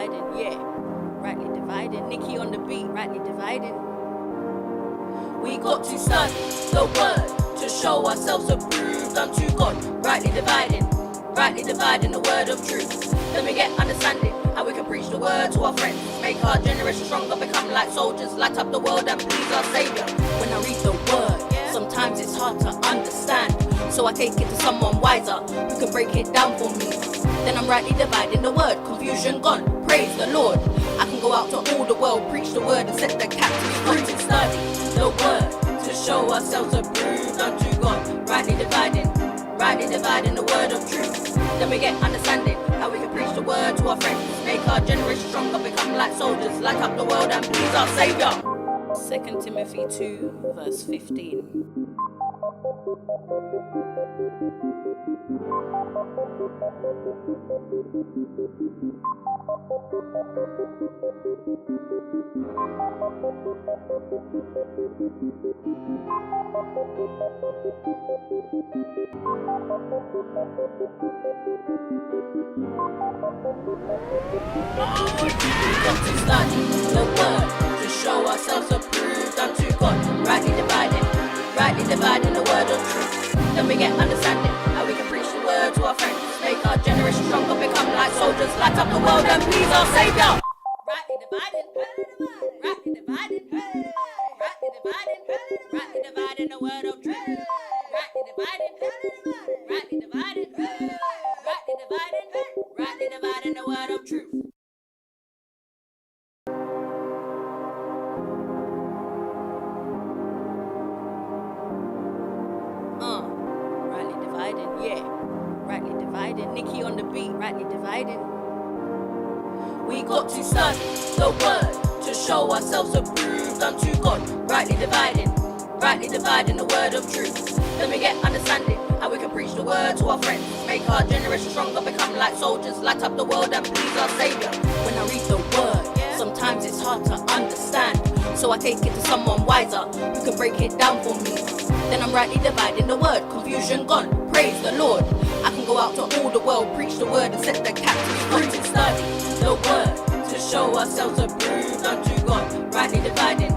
dividing, yeah. Rightly dividing. Nikki on the beat, rightly dividing. We got to study the word to show ourselves approved unto God. Rightly dividing the word of truth. Then we get understanding how we can preach the word to our friends. Make our generation stronger, become like soldiers, light up the world and please our Savior. When I read the word, sometimes it's hard to understand. So I take it to someone wiser who can break it down for me. Then I'm rightly dividing the word, confusion gone, praise the Lord. I can go out to all the world, preach the word and set the captives free. To study the word to show ourselves approved unto God. Rightly dividing the word of truth. Then we get understanding how we can preach the word to our friends. Make our generation stronger, become like soldiers, light up the world and please our Savior. 2 Timothy 2 verse 15. Got to study the word to show ourselves approved unto God. Rightly dividing the word of truth. Then we get understanding how we can preach the word to our friends. Make our generation stronger, become like soldiers, light up the world and please our Savior. Rightly dividing the word of truth. Rightly dividing the word of truth. Rightly dividing. Nikki on the beat, rightly dividing. We got to study the word to show ourselves approved unto God. Rightly dividing the word of truth. Then we get understanding how we can preach the word to our friends. Make our generation stronger, become like soldiers, light up the world and please our Savior. When I read the word, sometimes it's hard to understand. So I take it to someone wiser who can break it down for me. Then I'm rightly dividing the word, confusion gone, praise the Lord. I can go out to all the world, preach the word and set the captives free. To study the word to show ourselves approved unto God. Rightly dividing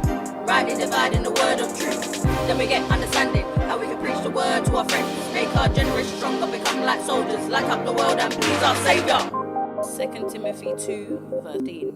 the word of truth. Then we get understanding how we can preach the word to our friends. Make our generation stronger, become like soldiers, light up the world and please our Savior. 2 Timothy 2 verse 13.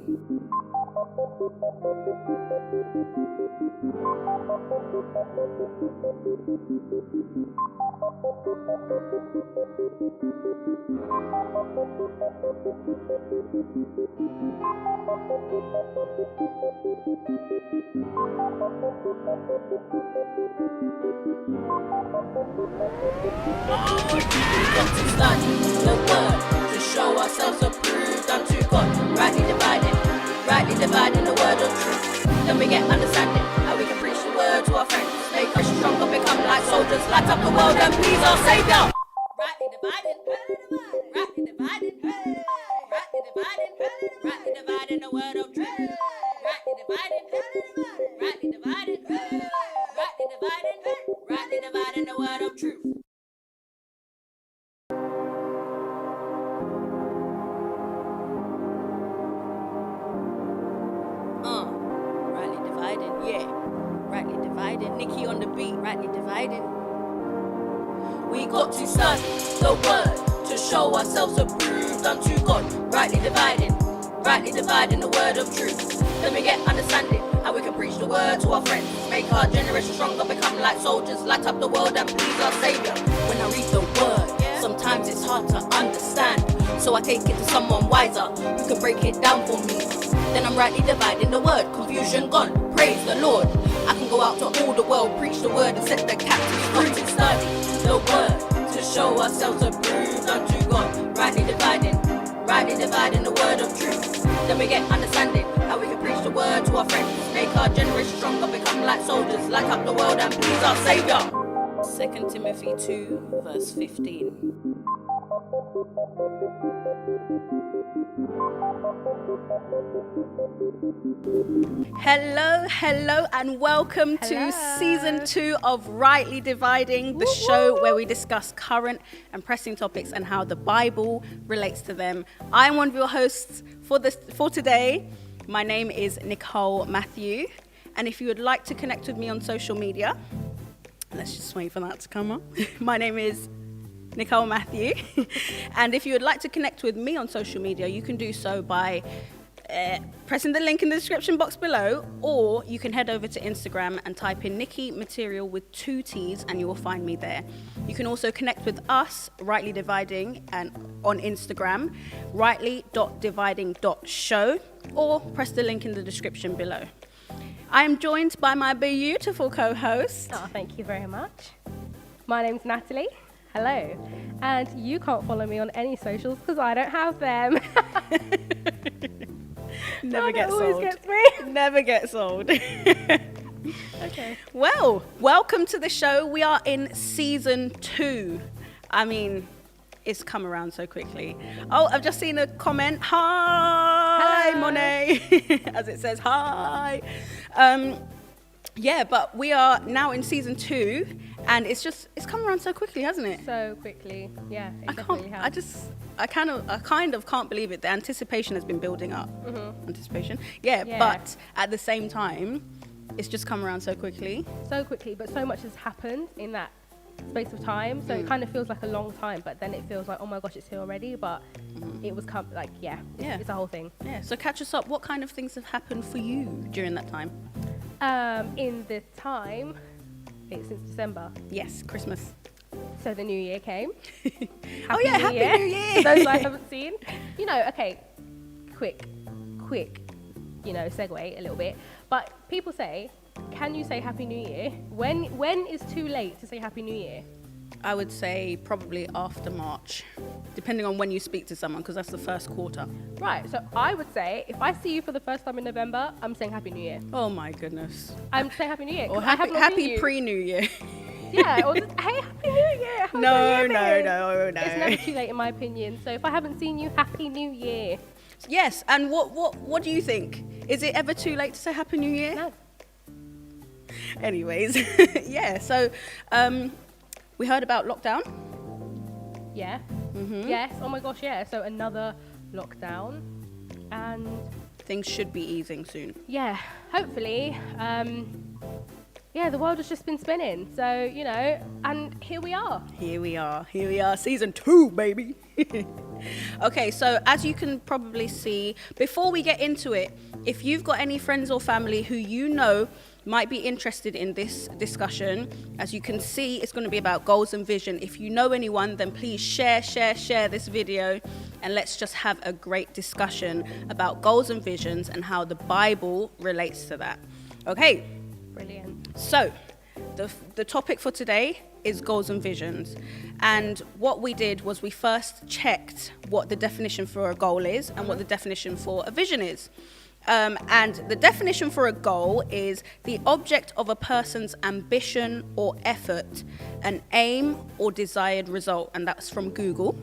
We got to study the word to show ourselves approved unto God. Rightly dividing the word of truth. Then we get understanding how we can preach the word to our friends. Make us stronger, become like soldiers, light up the world and please our Savior. Rightly dividing the word of truth. Rightly dividing the word of truth. Rightly dividing. Nikki on the beat, rightly dividing. We got to study the word to show ourselves approved unto God. Rightly dividing the word of truth. Then we get understanding how we can preach the word to our friends. Make our generation stronger, become like soldiers, light up the world and please our Savior. When I read the word, sometimes it's hard to understand. So I take it to someone wiser who can break it down for me. Then I'm rightly dividing the word, confusion gone, praise the Lord. I can go out to all the world, preach the word and set the captives free. To study the word to show ourselves approved unto God. Rightly dividing the word of truth. Then we get understanding how we can preach the word to our friends. Make our generation stronger, become like soldiers, light up the world and please our Savior. 2 Timothy 2 verse 15. Hello, and welcome to season 2 of Rightly Dividing, the show where we discuss current and pressing topics and how the Bible relates to them. I'm one of your hosts for today. My name is Nicole Matthew, and if you would like to connect with me on social media, let's just wait for that to come up. My name is Nicole Matthew, and if you would like to connect with me on social media, you can do so by pressing the link in the description box below, or you can head over to Instagram and type in Nikki Material with 2 T's and you will find me there. You can also connect with us, Rightly Dividing, and on Instagram, rightly.dividing.show, or press the link in the description below. I am joined by my beautiful co-host. Oh, thank you very much. My name's Natalie. Hello. And you can't follow me on any socials because I don't have them. Never gets always old. Gets me. Never gets old. Okay. Well, welcome to the show. We are in season 2. I mean, it's come around so quickly. Oh, I've just seen a comment. Hi, Hello. Monet, as it says, hi. Yeah, but we are now in season 2, and it's come around so quickly, hasn't it? So quickly. Yeah, it I definitely can't. has. I kind of can't believe it. The anticipation has been building up. Mm-hmm. Anticipation. Yeah, but at the same time, it's just come around so quickly. So quickly, but so much has happened in that space of time. So it kind of feels like a long time, but then it feels like, oh my gosh, it's here already. But it was it's a whole thing. Yeah. So catch us up. What kind of things have happened for you during that time? In the time, it's since December. Yes, Christmas. So the new year came. Happy New Year. For those I haven't seen. Okay, quick, segue a little bit. But people say, can you say Happy New Year? When is too late to say Happy New Year? I would say probably after March, depending on when you speak to someone, because that's the first quarter. Right, so I would say, if I see you for the first time in November, I'm saying Happy New Year. Oh my goodness. I'm saying Happy New Year. Or happy pre-New Year. Yeah, or just, hey, Happy New Year. No. It's never too late in my opinion. So if I haven't seen you, Happy New Year. Yes, and what do you think? Is it ever too late to say Happy New Year? No. Anyways, yeah, so we heard about lockdown. Yeah. Mm-hmm. Yes, oh my gosh, yeah. So another lockdown. And things should be easing soon. Yeah, hopefully. The world has just been spinning. So, and here we are. Here we are, season 2, baby. Okay, so as you can probably see, before we get into it, if you've got any friends or family who you know might be interested in this discussion, as you can see, it's going to be about goals and vision. If you know anyone, then please share this video, and let's just have a great discussion about goals and visions and how the Bible relates to that. Okay. Brilliant. So, the topic for today is goals and visions. And what we did was we first checked what the definition for a goal is and what the definition for a vision is. And the definition for a goal is the object of a person's ambition or effort, an aim or desired result, and that's from Google.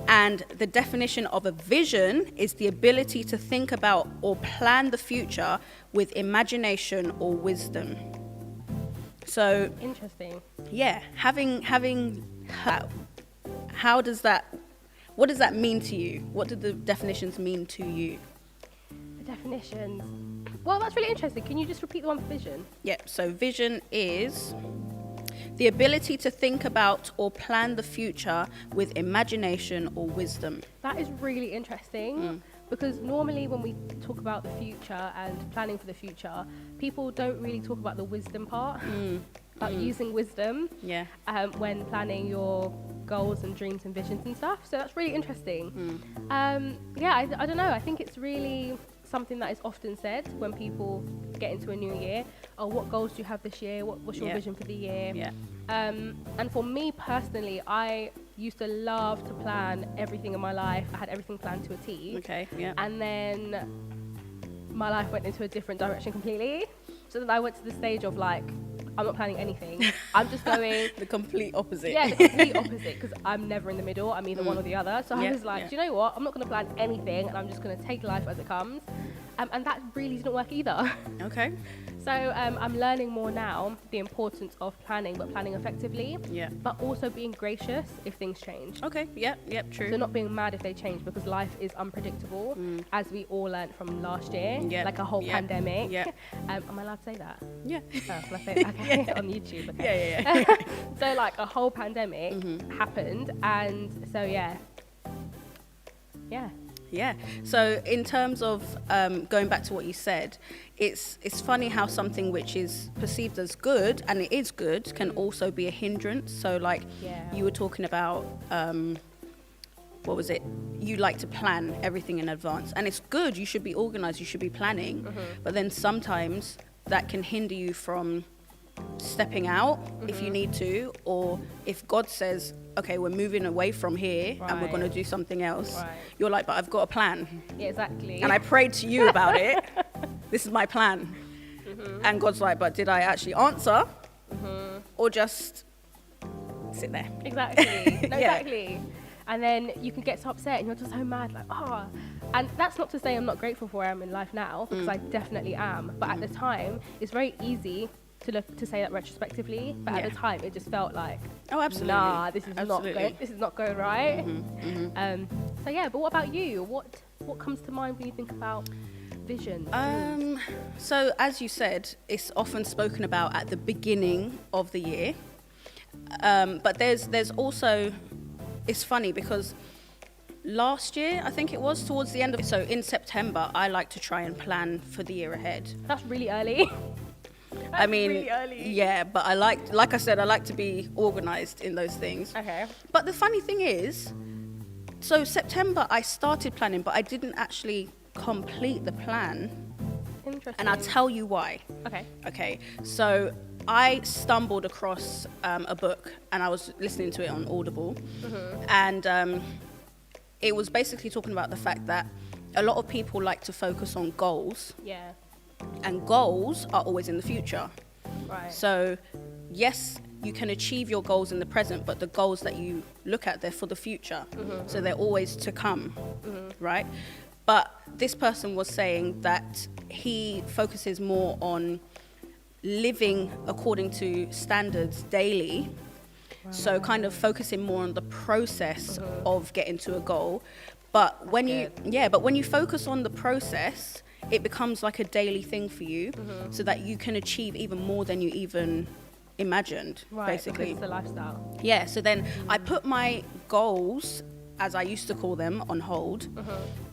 And the definition of a vision is the ability to think about or plan the future with imagination or wisdom. So interesting. Yeah, having what does that mean to you? What do the definitions mean to you? The definitions. Well, that's really interesting. Can you just repeat the one for vision? Yeah, so vision is the ability to think about or plan the future with imagination or wisdom. That is really interesting because normally when we talk about the future and planning for the future, people don't really talk about the wisdom part, about using wisdom when planning your goals and dreams and visions and stuff. So that's really interesting. I don't know. I think it's really something that is often said when people get into a new year. Oh, what goals do you have this year? What's your vision for the year? Yeah. And for me personally, I used to love to plan everything in my life. I had everything planned to a T. Okay, yeah. And then my life went into a different direction completely. So then I went to the stage of like, I'm not planning anything. I'm just going the complete opposite. Yeah, the complete opposite, because I'm never in the middle. I'm either one or the other. So Yeah, I was like, do you know what? I'm not going to plan anything, and I'm just going to take life as it comes. And that really didn't work either. Okay. So I'm learning more now the importance of planning, but planning effectively. Yeah. But also being gracious if things change. Okay. Yep. True. So not being mad if they change, because life is unpredictable, as we all learned from last year, like a whole pandemic. Yeah. Am I allowed to say that? Yeah. Oh, can I say that? Okay. On YouTube. Okay. Yeah. So like a whole pandemic happened, and so yeah. Yeah. So in terms of going back to what you said, it's funny how something which is perceived as good, and it is good, can also be a hindrance. So like you were talking about, what was it? You like to plan everything in advance, and it's good. You should be organized. You should be planning. But then sometimes that can hinder you from stepping out if you need to, or if God says, okay, we're moving away from here and we're going to do something else, you're like, but I've got a plan. Yeah, exactly. And I prayed to you about it. This is my plan. And God's like, but did I actually answer or just sit there? Exactly. No, exactly. And then you can get so upset and you're just so mad, like, oh. And that's not to say I'm not grateful for where I am in life now, because I definitely am. But at the time, it's very easy to say that retrospectively, but at the time it just felt like, oh, absolutely, nah, this is not going right. So yeah, but what about you? What comes to mind when you think about vision? So as you said, it's often spoken about at the beginning of the year, but there's also, it's funny because last year, I think it was towards the end of, so in September, I like to try and plan for the year ahead. That's really early. I mean, really early. Yeah, but like I said, I like to be organized in those things. Okay. But the funny thing is, so September I started planning, but I didn't actually complete the plan. Interesting. And I'll tell you why. Okay. So I stumbled across a book, and I was listening to it on Audible, and it was basically talking about the fact that a lot of people like to focus on goals. Yeah. And goals are always in the future. Right. So, yes, you can achieve your goals in the present, but the goals that you look at, they're for the future. So they're always to come, right? But this person was saying that he focuses more on living according to standards daily. Right. So kind of focusing more on the process of getting to a goal. But when you focus on the process, it becomes like a daily thing for you, so that you can achieve even more than you even imagined, basically. Because it's a lifestyle. Yeah, so then I put my goals, as I used to call them, on hold,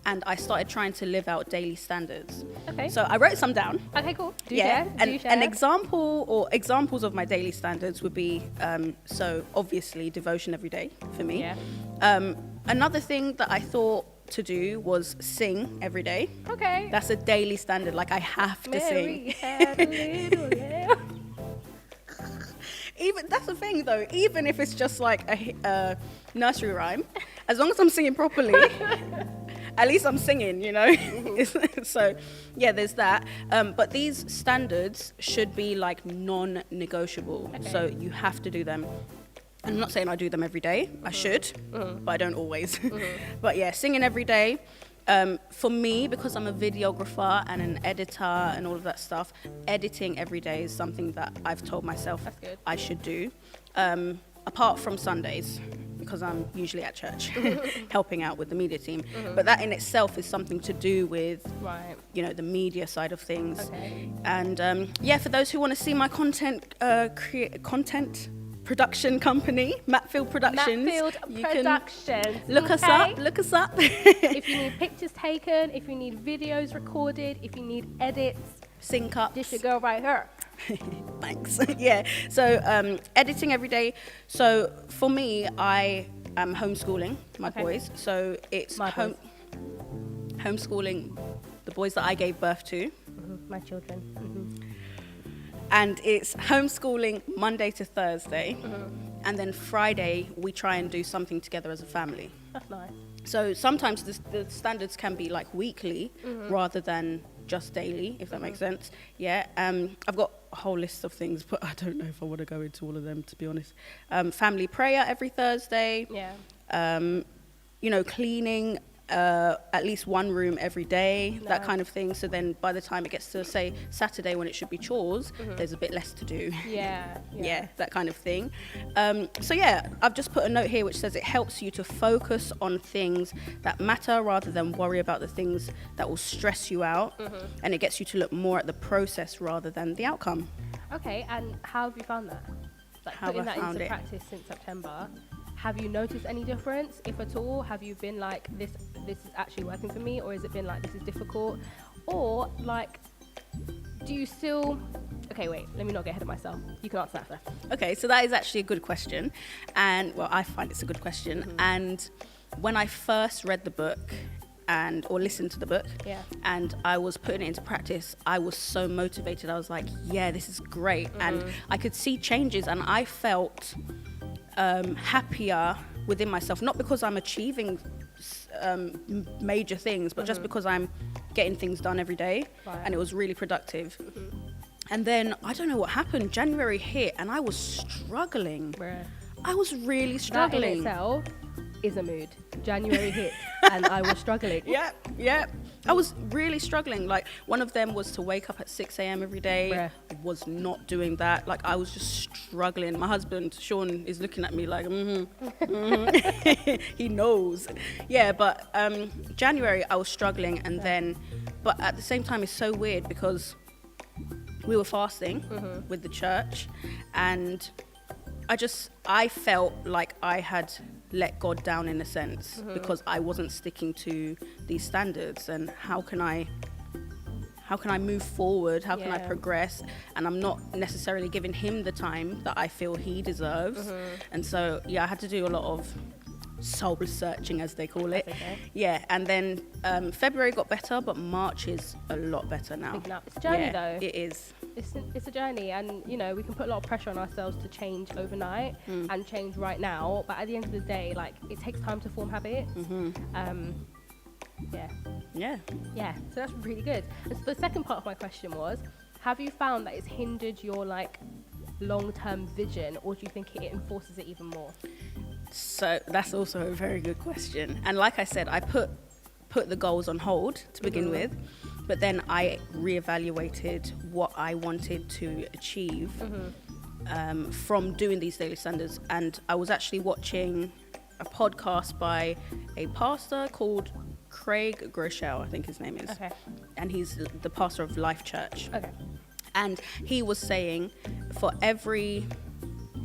and I started trying to live out daily standards. Okay. So I wrote some down. Okay, cool. Do share. share. An example or examples of my daily standards would be, so obviously devotion every day for me. Yeah. Another thing that I thought to do was sing every day. Okay. That's a daily standard. Like I have to Mary sing. Had a little lamb. Even that's the thing though. Even if it's just like a nursery rhyme, as long as I'm singing properly, at least I'm singing. You know. So yeah, there's that. But these standards should be like non-negotiable. Okay. So you have to do them. I'm not saying I do them every day. I should, but I don't always. But yeah, singing every day. For me, because I'm a videographer and an editor and all of that stuff, editing every day is something that I've told myself I should do. Apart from Sundays, because I'm usually at church helping out with the media team. But that in itself is something to do with, the media side of things. Okay. And for those who want to see my content production company, Matfield Productions. You can look us up. If you need pictures taken, if you need videos recorded, if you need edits, sync up. This your girl right here. Thanks. Yeah. So editing every day. So for me, I am homeschooling my boys. So it's homeschooling the boys that I gave birth to. My children. And it's homeschooling Monday to Thursday. And then Friday, we try and do something together as a family. That's nice. So sometimes the standards can be like weekly rather than just daily, if that makes sense. Yeah. I've got a whole list of things, but I don't know if I want to go into all of them, to be honest. Family prayer every Thursday. Yeah. Cleaning at least one room every day, that kind of thing. So then by the time it gets to, say, Saturday when it should be chores, there's a bit less to do. Yeah. That kind of thing. I've just put a note here which says it helps you to focus on things that matter rather than worry about the things that will stress you out. And it gets you to look more at the process rather than the outcome. Okay, and how have you found that? Like, How putting have I that found into it? practice since September. Have you noticed any difference, if at all? Have you been like, this is actually working for me, or has it been like, this is difficult? Or like, do you still... Okay, wait, let me not get ahead of myself. You can answer that first. Okay, so that is actually a good question. And, well, I find it's a good question. And when I first read the book or listened to the book, and I was putting it into practice, I was so motivated. I was like, yeah, this is great. And I could see changes, and I felt happier within myself, not because I'm achieving major things, but just because I'm getting things done every day. And it was really productive. And then I don't know what happened. January hit and I was struggling. I was really struggling. That in itself is a mood. January hit and I was struggling. Yeah. I was really struggling. Like, one of them was to wake up at 6 a.m. every day. I was not doing that. Like, I was just struggling. My husband, Sean, is looking at me like, he knows. Yeah, but January, I was struggling. And then, but at the same time, it's so weird because we were fasting with the church, and I felt like I had let God down in a sense because I wasn't sticking to these standards. And how can I move forward? How can I progress? And I'm not necessarily giving him the time that I feel he deserves. And so, I had to do a lot of soul searching, as they call it. Yeah, and then February got better, but March is a lot better now. It's a journey though. It is. It's a journey, and we can put a lot of pressure on ourselves to change overnight and change right now, but at the end of the day, like, it takes time to form habits. So that's really good. And so the second part of my question was, have you found that it's hindered your like long-term vision, or do you think it enforces it even more? So that's also a very good question. And like I said, I put the goals on hold to begin with, but then I reevaluated what I wanted to achieve from doing these daily standards. And I was actually watching a podcast by a pastor called Craig Groeschel, I think his name is. And he's the pastor of Life Church. And he was saying, for every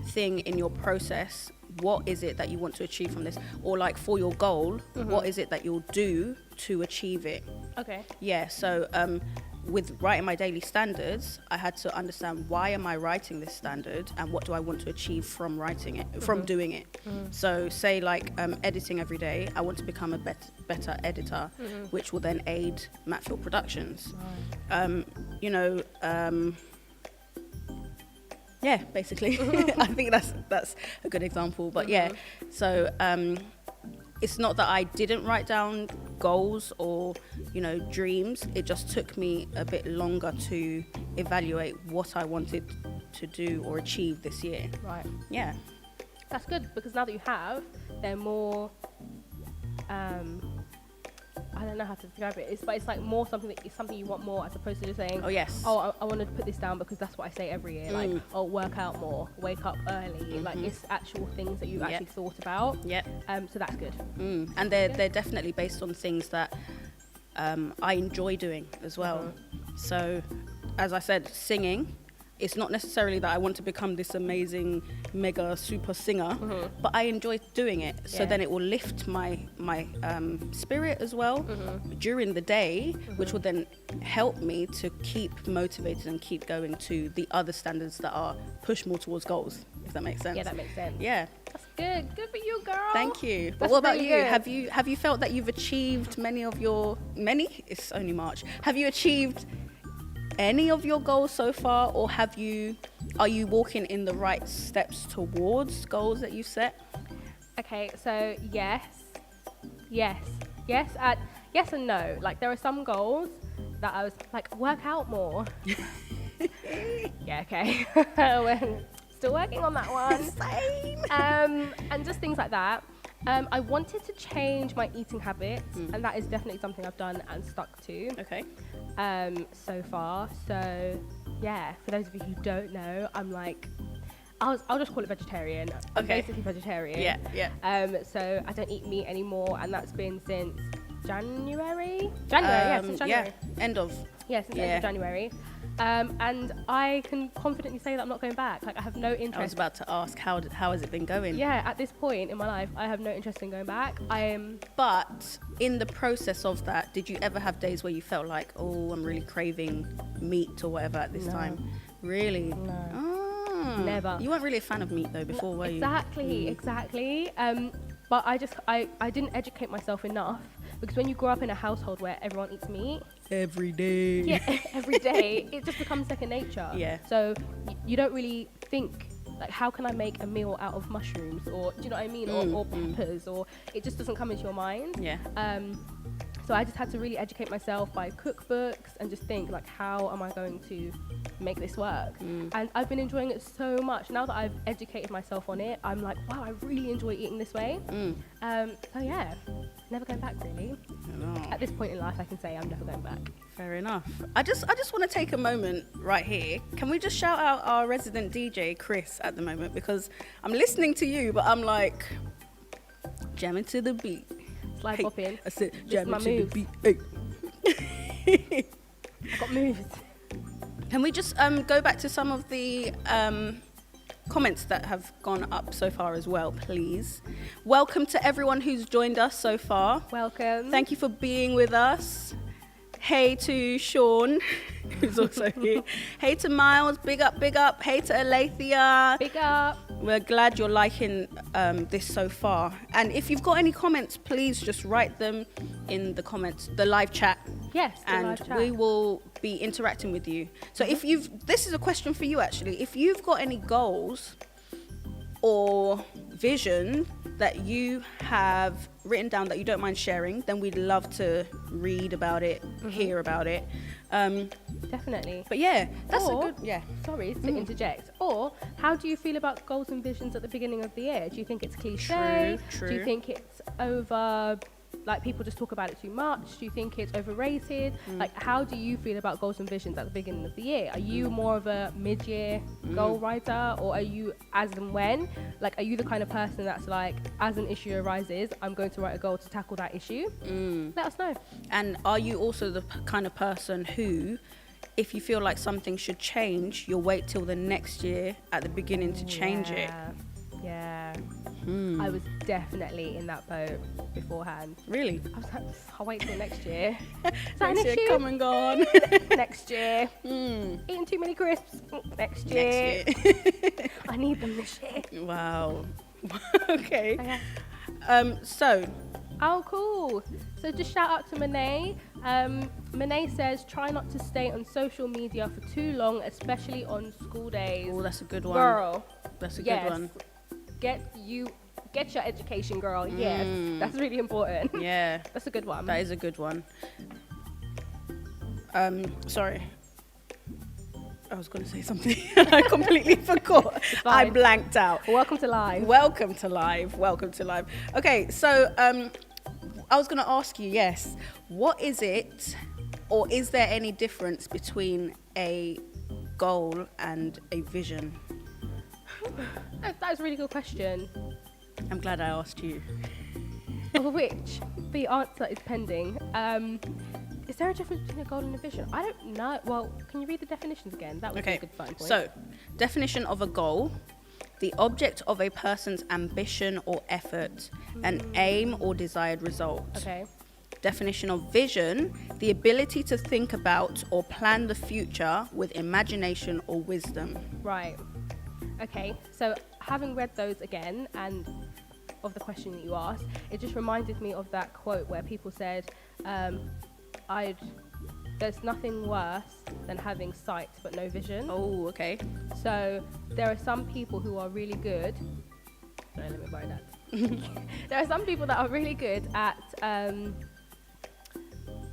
thing in your process, what is it that you want to achieve from this? Or like, for your goal, what is it that you'll do to achieve it? So with writing my daily standards, I had to understand, why am I writing this standard, and what do I want to achieve from writing it, from doing it? So say like editing every day, I want to become a better editor, which will then aid Matfield Productions. Basically. I think that's a good example. But so it's not that I didn't write down goals or dreams. It just took me a bit longer to evaluate what I wanted to do or achieve this year. That's good, because now that you have, they're more I don't know how to describe it. It's like more something you want more, as opposed to just saying, I want to put this down because that's what I say every year. Like, work out more, wake up early. Like, it's actual things that you've actually thought about. So that's good. And they're definitely based on things that I enjoy doing as well. So, as I said, singing. It's not necessarily that I want to become this amazing, mega, super singer, but I enjoy doing it. So then it will lift my spirit as well during the day, which will then help me to keep motivated and keep going to the other standards that are push more towards goals, if that makes sense. Yeah, that makes sense. Yeah. That's good. Good for you, girl. Thank you. But That's what about really you? good. Have you felt that you've achieved it's only March. Have you achieved any of your goals so far, or are you walking in the right steps towards goals that you've set? Okay, so yes and no. Like, there are some goals that I was like, work out more. Yeah, okay. We're still working on that one. Same. And just things like that. I wanted to change my eating habits, and that is definitely something I've done and stuck to. Okay. So far. So yeah, for those of you who don't know, I'm like, I'll just call it vegetarian. I'm basically vegetarian. Yeah. So I don't eat meat anymore, and that's been since January. Since January. Yeah, end of January. And I can confidently say that I'm not going back. Like, I have no interest. I was about to ask, how has it been going? Yeah, at this point in my life, I have no interest in going back. But in the process of that, did you ever have days where you felt like, oh, I'm really craving meat or whatever at this time? Really? No. Oh, Never. You weren't really a fan of meat though before, were you? Exactly. But I didn't educate myself enough, because when you grow up in a household where everyone eats meat every day, every day, it just becomes second nature. Yeah. So you don't really think, like, how can I make a meal out of mushrooms, or do you know what I mean, or peppers, or it just doesn't come into your mind. Yeah. So I just had to really educate myself by cookbooks and just think, like, how am I going to make this work? And I've been enjoying it so much. Now that I've educated myself on it, I'm like, wow, I really enjoy eating this way. So yeah, never going back, really. At this point in life, I can say I'm never going back. Fair enough. I just want to take a moment right here. Can we just shout out our resident DJ, Chris, at the moment? Because I'm listening to you, but I'm like jamming to the beat. Slide popping. I said Just jamming my to moves. the beat. Hey. I've got moves. Can we just go back to some of the comments that have gone up so far as well, please? Welcome to everyone who's joined us so far. Welcome. Thank you for being with us. Hey to Sean, who's also here. Hey to Miles, big up. Hey to Alethea. Big up. We're glad you're liking this so far. And if you've got any comments, please just write them in the comments, the live chat. Yes, and we will be interacting with you. So this is a question for you actually. If you've got any goals or vision that you have written down that you don't mind sharing, then we'd love to read about it, hear about it. Definitely. But yeah, that's or, a good, yeah. Sorry to interject. Or how do you feel about goals and visions at the beginning of the year? Do you think it's cliche? True. Do you think it's over, like, people just talk about it too much? Do you think it's overrated? Like, how do you feel about goals and visions at the beginning of the year? Are you more of a mid-year goal writer, or are you as and when? Like, are you the kind of person that's like, as an issue arises, I'm going to write a goal to tackle that issue? Let us know. And are you also the kind of person who, if you feel like something should change, you'll wait till the next year at the beginning to change it? Yeah. I was definitely in that boat beforehand. Really? I was like, I'll wait till next year. Is that Next an year issue? come and gone. Next year. Eating too many crisps. Next year. I need them this year. Wow. Okay. Okay. Oh, cool. So just shout out to Monet. Monet says, try not to stay on social media for too long, especially on school days. Oh, that's a good one. Girl. That's a good one. Get your education, girl. Yes, that's really important. Yeah. That's a good one. That is a good one. Sorry. I was going to say something. I completely forgot. I blanked out. Welcome to live. Welcome to live. Okay, so I was going to ask you, yes, what is it, or is there any difference between a goal and a vision? That's a really good question. I'm glad I asked you. Of which the answer is pending. Is there a difference between a goal and a vision? I don't know. Well, can you read the definitions again? That would be a good starting point. So, definition of a goal: the object of a person's ambition or effort, an aim or desired result. Okay. Definition of vision: the ability to think about or plan the future with imagination or wisdom. Right. Okay, so having read those again and of the question that you asked, it just reminded me of that quote where people said, there's nothing worse than having sight but no vision. Oh, okay. So there are some people who are really good. Sorry, let me borrow that. There are some people that are really good at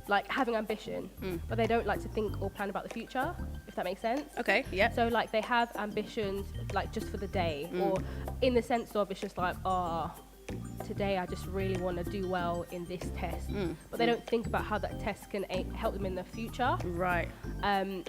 like having ambition, but they don't like to think or plan about the future, if that makes sense. Okay, yeah. So like they have ambitions like just for the day, or in the sense of it's just like, today I just really want to do well in this test, but they don't think about how that test can help them in the future. Right.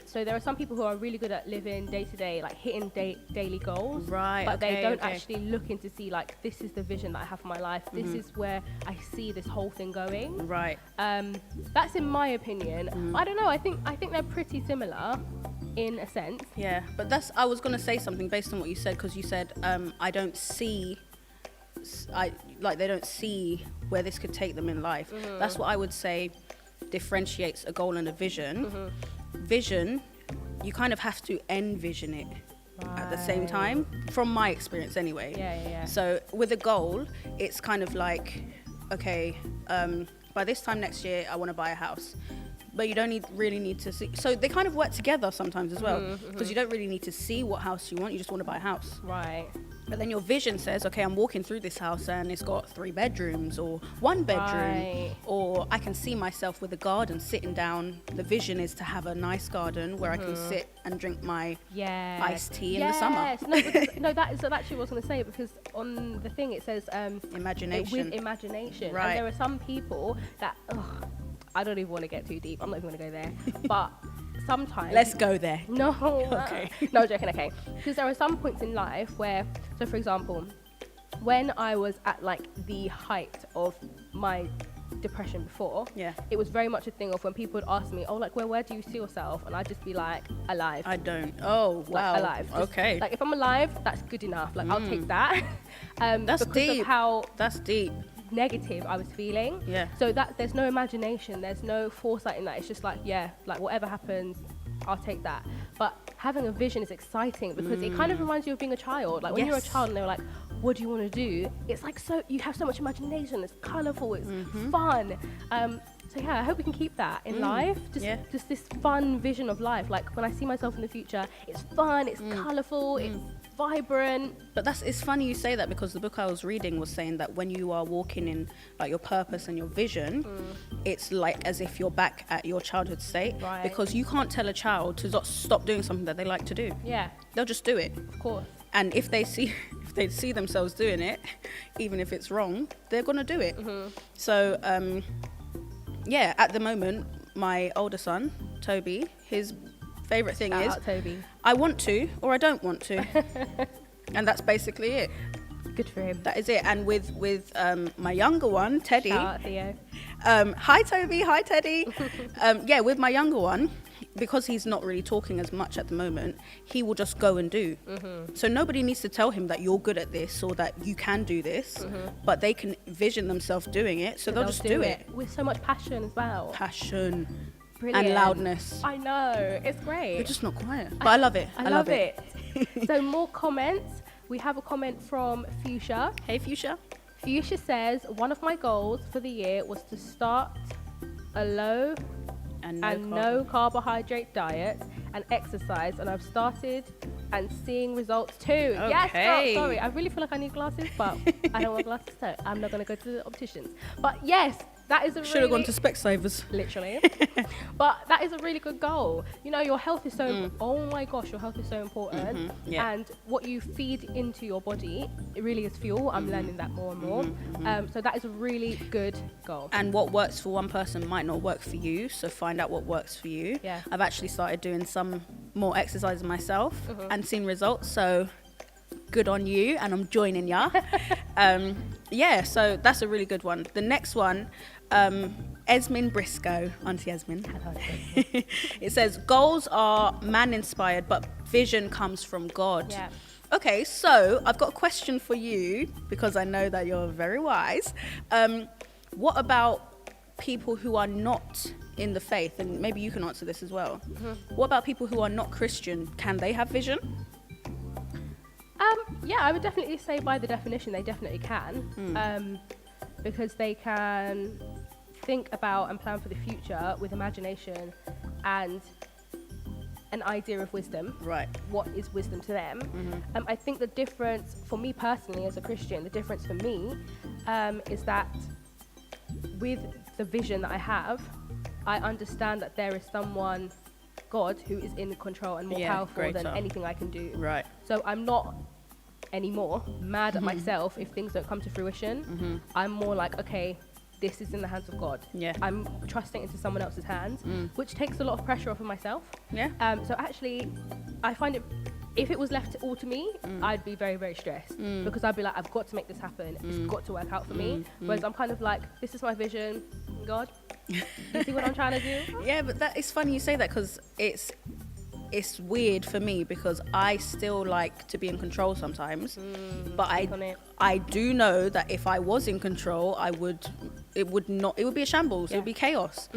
So there are some people who are really good at living day to day, like hitting daily goals, Right, but okay, they don't okay. actually look into see like, this is the vision that I have for my life, this is where I see this whole thing going. Right. That's in my opinion. I don't know, I think they're pretty similar in a sense. Yeah, but I was going to say something based on what you said, because you said they don't see where this could take them in life. That's what I would say differentiates a goal and a vision. Vision, you kind of have to envision it at the same time, from my experience anyway. Yeah. So with a goal, it's kind of like, okay, by this time next year I want to buy a house, but you don't really need to see, so they kind of work together sometimes as well, because you don't really need to see what house you want, you just want to buy a house. Right. But then your vision says, okay, I'm walking through this house and it's got 3 bedrooms or 1 bedroom, Right. or I can see myself with a garden sitting down. The vision is to have a nice garden where I can sit and drink my iced tea in the summer. No, because, no, that is actually what I was going to say, because on the thing it says Imagination. with imagination. Right. And there are some people that, I don't even want to get too deep. I'm not even going to go there. But sometimes... Let's go there. No. Okay. No, joking, okay. Because there are some points in life where, so for example, when I was at like the height of my depression before, it was very much a thing of when people would ask me, like, where do you see yourself? And I'd just be like, alive. I don't. Oh, wow. Like, alive. Just, okay. like, if I'm alive, that's good enough. Like, I'll take that. That's because deep. of how That's deep. negative I was feeling. Yeah. So that there's no imagination, there's no foresight in that. It's just like, like whatever happens, I'll take that. But having a vision is exciting because it kind of reminds you of being a child. Like when you're a child and they're like, what do you want to do? It's like, so you have so much imagination. It's colourful. It's fun. So yeah, I hope we can keep that in life. Just this fun vision of life. Like when I see myself in the future, it's fun. It's colourful. It's vibrant. But it's funny you say that, because the book I was reading was saying that when you are walking in like your purpose and your vision, it's like as if you're back at your childhood state, because you can't tell a child to stop doing something that they like to do. Yeah, they'll just do it, of course. And if they see themselves doing it, even if it's wrong, they're gonna do it. So at the moment, my older son Toby, his favorite thing is Toby. I want to or I don't want to. And that's basically it. Good for him. That is it. And with my younger one, Teddy. Shout out Theo. Hi Toby, hi Teddy. With my younger one, because he's not really talking as much at the moment, he will just go and do. So nobody needs to tell him that you're good at this or that you can do this, but they can vision themselves doing it, so they'll just do it. With so much passion as well. Passion. Brilliant. And loudness. I know, it's great. They're just not quiet. But I love it. I love it. So more comments. We have a comment from Fuchsia. Hey Fuchsia. Fuchsia says, one of my goals for the year was to start a low and no carbohydrate diet and exercise, and I've started and seeing results too. Okay. Yes, girl, sorry, I really feel like I need glasses, but I don't want glasses, so I'm not going to go to the opticians. But yes, that is a Should have gone to Specsavers. Literally. But that is a really good goal. You know, your health is so, oh my gosh, your health is so important. And what you feed into your body, it really is fuel. I'm learning that more and more. So that is a really good goal. And what works for one person might not work for you. So find out what works for you. Yeah. I've actually started doing some more exercise myself and seen results. So good on you, and I'm joining ya. So that's a really good one. The next one, Esmin Briscoe, Auntie Esmin. It says, goals are man-inspired, but vision comes from God. Yeah. Okay, so I've got a question for you, because I know that you're very wise. What about people who are not in the faith? And maybe you can answer this as well. What about people who are not Christian? Can they have vision? Yeah, I would definitely say by the definition they definitely can, because they can think about and plan for the future with imagination and an idea of wisdom. Right. What is wisdom to them? I think the difference for me personally as a Christian, the difference for me is that with the vision that I have, I understand that there is someone, God, who is in control and more powerful than anything I can do. Right. So I'm not anymore mad at myself if things don't come to fruition. I'm more like, okay, this is in the hands of God. Yeah. I'm trusting into someone else's hands, which takes a lot of pressure off of myself. Yeah. So actually, I find it, if it was left all to me, I'd be very, very stressed because I'd be like, I've got to make this happen. It's got to work out for me. Whereas I'm kind of like, this is my vision, God. You see what I'm trying to do? Yeah, but that it's funny you say that, because it's weird for me, because I still like to be in control sometimes, but I do know that if I was in control, it would be a shambles. It would be chaos.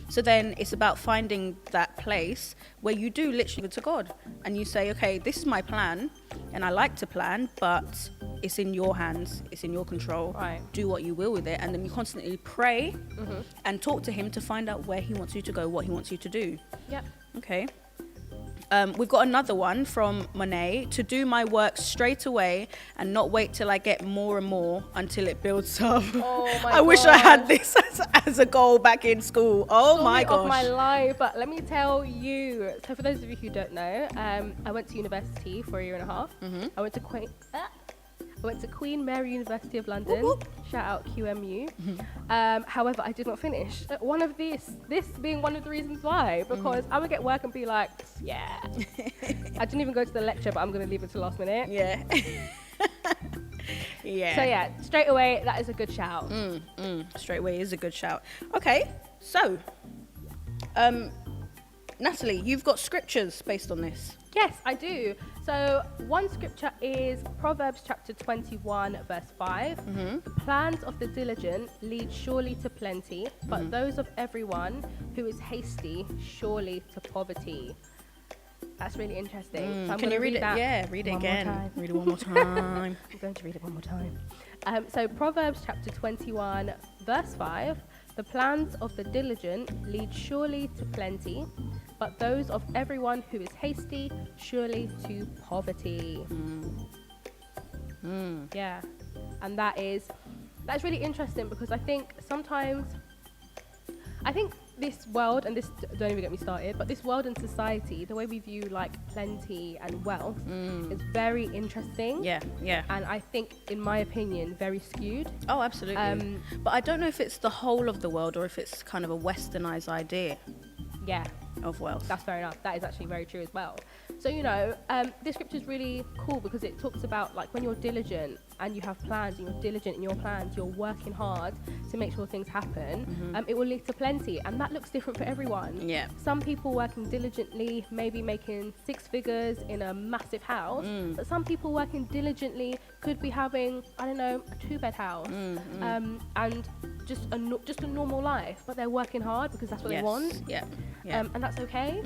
So then it's about finding that place where you do literally go to God and you say, okay, this is my plan and I like to plan, but it's in your hands, it's in your control. Right. Do what you will with it. And then you constantly pray and talk to him to find out where he wants you to go, what he wants you to do. Yep. Okay. We've got another one from Monet: to do my work straight away and not wait till I get more and more until it builds up. Oh my I wish I had this as a goal back in school. Oh my gosh. Of my life, but let me tell you. So for those of you who don't know, I went to university for a year and a half. I went to Queen Mary University of London. Whoop, whoop. Shout out QMU. However, I did not finish. This being one of the reasons why, because I would get work and be like, yeah. I didn't even go to the lecture, but I'm going to leave it to last minute. Yeah. Yeah. So yeah, straight away, that is a good shout. Straight away is a good shout. Okay, so, Natalie, you've got scriptures based on this. Yes, I do. So one scripture is Proverbs chapter 21, verse 5. The plans of the diligent lead surely to plenty, but those of everyone who is hasty surely to poverty. That's really interesting. So I'm Can you read it? Yeah, read it again. Read it one more time. I'm going to read it one more time. So Proverbs chapter 21, verse 5. The plans of the diligent lead surely to plenty, but those of everyone who is hasty surely to poverty. Yeah, and that's really interesting, because I think sometimes, this world, and this, don't even get me started, but this world and society, the way we view like plenty and wealth is very interesting. Yeah. And I think, in my opinion, very skewed. Oh, absolutely. But I don't know if it's the whole of the world or if it's kind of a westernized idea. Yeah. Of wealth. That's fair enough. That is actually very true as well. So, this scripture is really cool because it talks about like when you're diligent and you have plans and you're diligent in your plans, you're working hard to make sure things happen, it will lead to plenty. And that looks different for everyone. Yeah. Some people working diligently, maybe making 6 figures in a massive house, but some people working diligently could be having, I don't know, a 2-bed house, and just a normal life, but they're working hard because that's what they want. Yeah. And that's okay.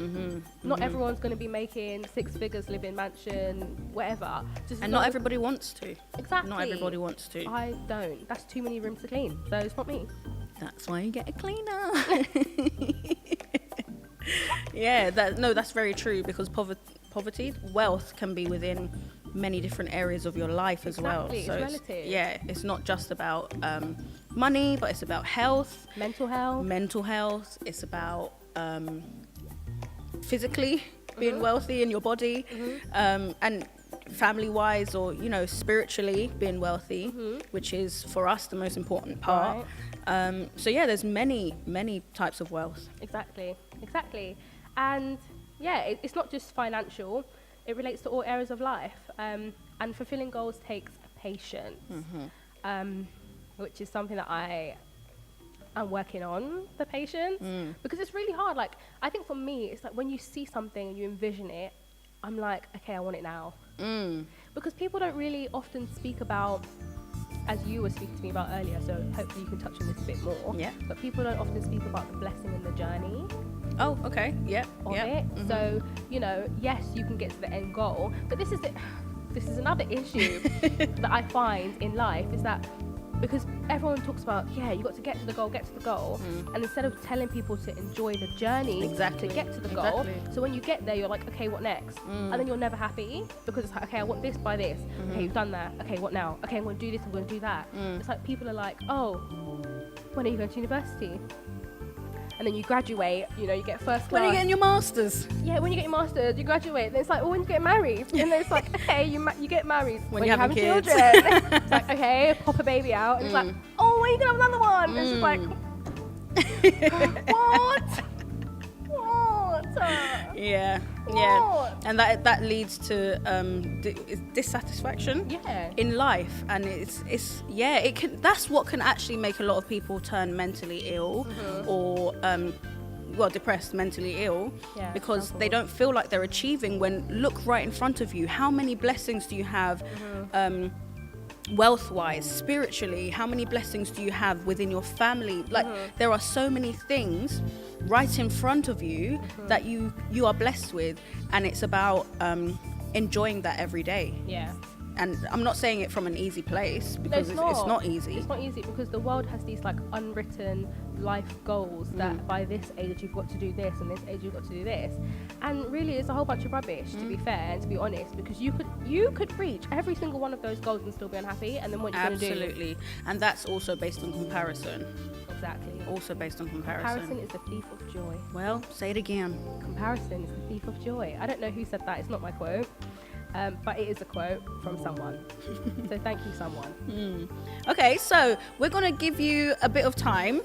Not everyone's going to be making 6 figures, live in mansion, whatever. And not everybody wants to. Exactly. Not everybody wants to. I don't. That's too many rooms to clean. So it's not me. That's why you get a cleaner. Yeah. That's very true, because wealth can be within many different areas of your life as well. So it's relative. It's not just about money, but it's about health, mental health. It's about physically being wealthy in your body, and family-wise, or spiritually being wealthy, which is for us the most important part. Right. There's many types of wealth. Exactly. And it's not just financial. It relates to all areas of life, and fulfilling goals takes patience, which is something that I'm working on, the patience, because it's really hard. Like, I think for me, it's like when you see something and you envision it, I'm like, okay, I want it now. Because people don't really often speak about, as you were speaking to me about earlier, so hopefully you can touch on this a bit more. Yeah. But people don't often speak about the blessing in the journey. Oh, okay. Yeah. It. So, yes, you can get to the end goal, but this is another issue that I find in life, is that because everyone talks about, you got to get to the goal, and instead of telling people to enjoy the journey to get to the goal, so when you get there, you're like, okay, what next? And then you're never happy, because it's like, okay, I want this by this. Okay, you've done that. Okay, what now? Okay, I'm going to do this, I'm going to do that. It's like people are like, oh, when are you going to university? and then you graduate, you know, you get first class. When are you getting your masters? Yeah, when you get your master's, you graduate. Then it's like, oh, when you get married. And then it's like, okay, you get married. When you're having kids. children. It's like, okay, pop a baby out. And it's like, oh, when are you going to have another one? And it's just like, what? Yeah. And that leads to dissatisfaction in life, and that's what can actually make a lot of people turn mentally ill or depressed, mentally ill, because they don't feel like they're achieving when look right in front of you. How many blessings do you have wealth-wise, spiritually? How many blessings do you have within your family? Like there are so many things right in front of you that you are blessed with, and it's about enjoying that every day. And I'm not saying it from an easy place, because it's not easy. It's not easy because the world has these like unwritten life goals that by this age you've got to do this, and this age you've got to do this, and really it's a whole bunch of rubbish, to be fair and to be honest, because you could reach every single one of those goals and still be unhappy, and then what you're going to do? Absolutely. And that's also based on comparison. Exactly. Also based on comparison. Comparison is the thief of joy. Well, say it again. Comparison is the thief of joy. I don't know who said that. It's not my quote. But it is a quote from someone. So thank you, someone. Okay, so we're going to give you a bit of time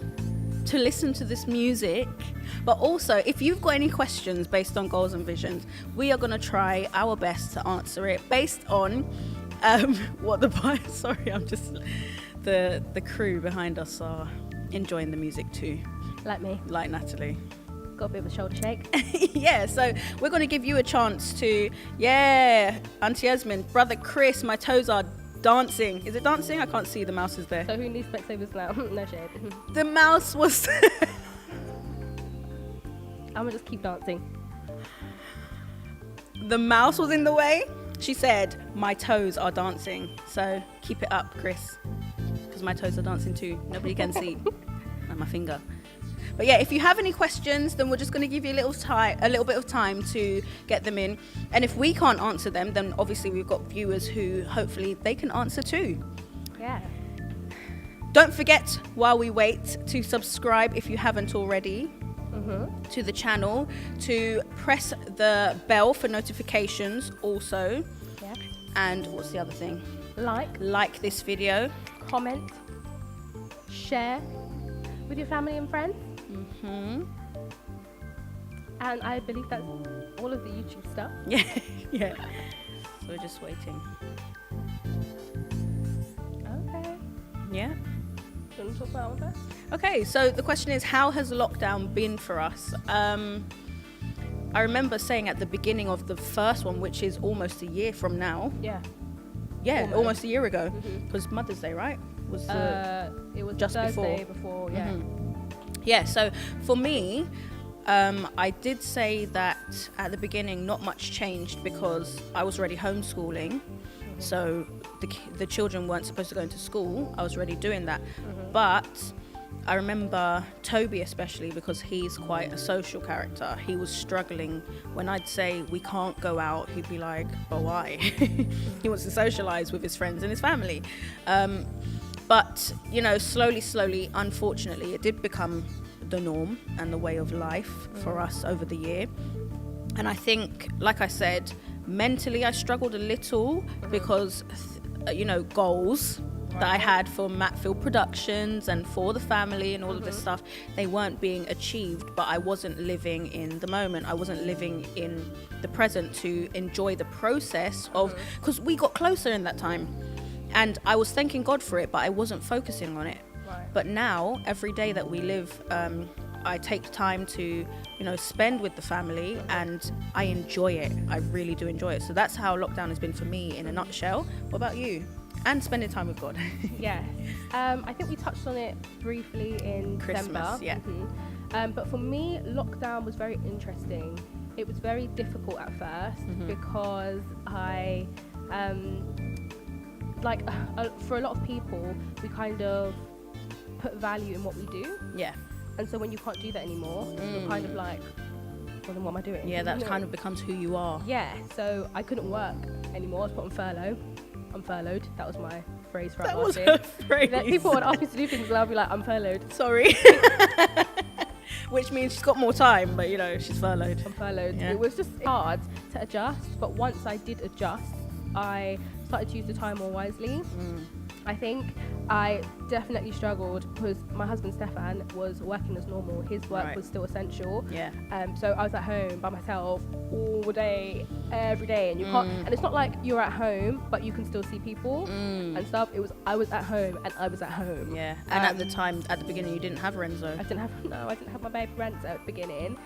to listen to this music. But also, if you've got any questions based on goals and visions, we are going to try our best to answer it based on what the... Sorry, I'm just... The crew behind us are enjoying the music too. Like me. Like Natalie. Got a bit of a shoulder shake. Yeah, so we're going to give you a chance to, Auntie Esmond, Brother Chris, my toes are dancing. Is it dancing? I can't see, the mouse is there. So who needs Specsavers now? No shade. The mouse was... I'm going to just keep dancing. The mouse was in the way. She said, my toes are dancing. So keep it up, Chris, because my toes are dancing too. Nobody can see. And my finger. But yeah, if you have any questions, then we're just going to give you a little bit of time to get them in. And if we can't answer them, then obviously we've got viewers who hopefully they can answer too. Yeah. Don't forget, while we wait, to subscribe if you haven't already to the channel, to press the bell for notifications also. Yeah. And what's the other thing? Like this video. Comment. Share with your family and friends. And I believe that's all of the YouTube stuff. Yeah. So we're just waiting. Okay. Yeah. Do you want to talk about that? Okay, so the question is, how has lockdown been for us? I remember saying at the beginning of the first one, which is almost a year from now. Yeah, almost a year ago. Because Mother's Day, right? It was just Thursday before. Yeah. Yeah, so for me, I did say that at the beginning not much changed because I was already homeschooling. So the children weren't supposed to go into school. I was already doing that. But I remember Toby especially, because he's quite a social character. He was struggling when I'd say we can't go out. He'd be like, but why? He wants to socialize with his friends and his family. But, you know, slowly, unfortunately, it did become the norm and the way of life for us over the year. And I think, like I said, mentally I struggled a little because, goals that I had for Matfield Productions and for the family and all of this stuff, they weren't being achieved, but I wasn't living in the moment. I wasn't living in the present to enjoy the process of, because we got closer in that time. And I was thanking God for it, but I wasn't focusing on it. Right. But now, every day that we live, I take time to, spend with the family, and I enjoy it. I really do enjoy it. So that's how lockdown has been for me in a nutshell. What about you? And spending time with God. Yeah. I think we touched on it briefly in Christmas, December. Yeah. But for me, lockdown was very interesting. It was very difficult at first because I... for a lot of people, we kind of put value in what we do. Yeah. And so when you can't do that anymore, you're kind of like, well, then what am I doing? Yeah, that kind of becomes who you are. Yeah, so I couldn't work anymore. I was put on furlough. I'm furloughed. That was my phrase for that was her phrase. People would ask me to do things and I'll be like, I'm furloughed. Sorry. which means she's got more time, but you know, she's furloughed. I'm furloughed. Yeah. It was just hard to adjust, but once I did adjust, I started to use the time more wisely. I think I definitely struggled because my husband Stefan was working as normal. His work was still essential. Yeah. So I was at home by myself all day, every day, and you can't. And it's not like you're at home, but you can still see people and stuff. I was at home, and I was at home. Yeah. And at the time, at the beginning, you didn't have Renzo. I didn't have my baby Renzo at the beginning.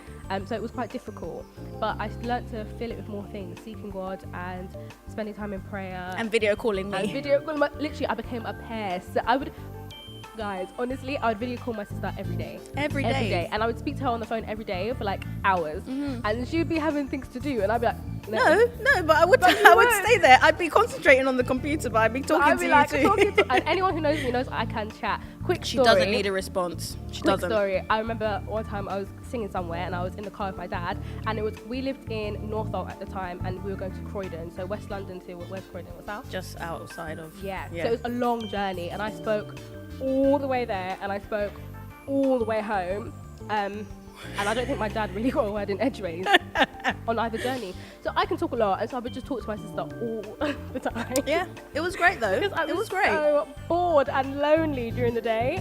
So it was quite difficult. But I learnt to fill it with more things, seeking God and spending time in prayer. And video calling me. Literally, I became a pest. So I would, guys, honestly, I would video call my sister every day. Every day. And I would speak to her on the phone every day for like hours. And she would be having things to do. And I'd be like, no, but I would stay there. I'd be concentrating on the computer, but I'd be talking to you too. And anyone who knows me knows I can chat. She doesn't need a response. Quick story. I remember one time I was singing somewhere and I was in the car with my dad, and we lived in Northolt at the time, and we were going to Croydon, so West London to where's Croydon? What's that? Just outside of. Yeah. So it was a long journey, and I spoke all the way there, and I spoke all the way home. And I don't think my dad really got a word in edgeways on either journey. So I can talk a lot, and so I would just talk to my sister all the time. Yeah, it was great though. It was great. So bored and lonely during the day.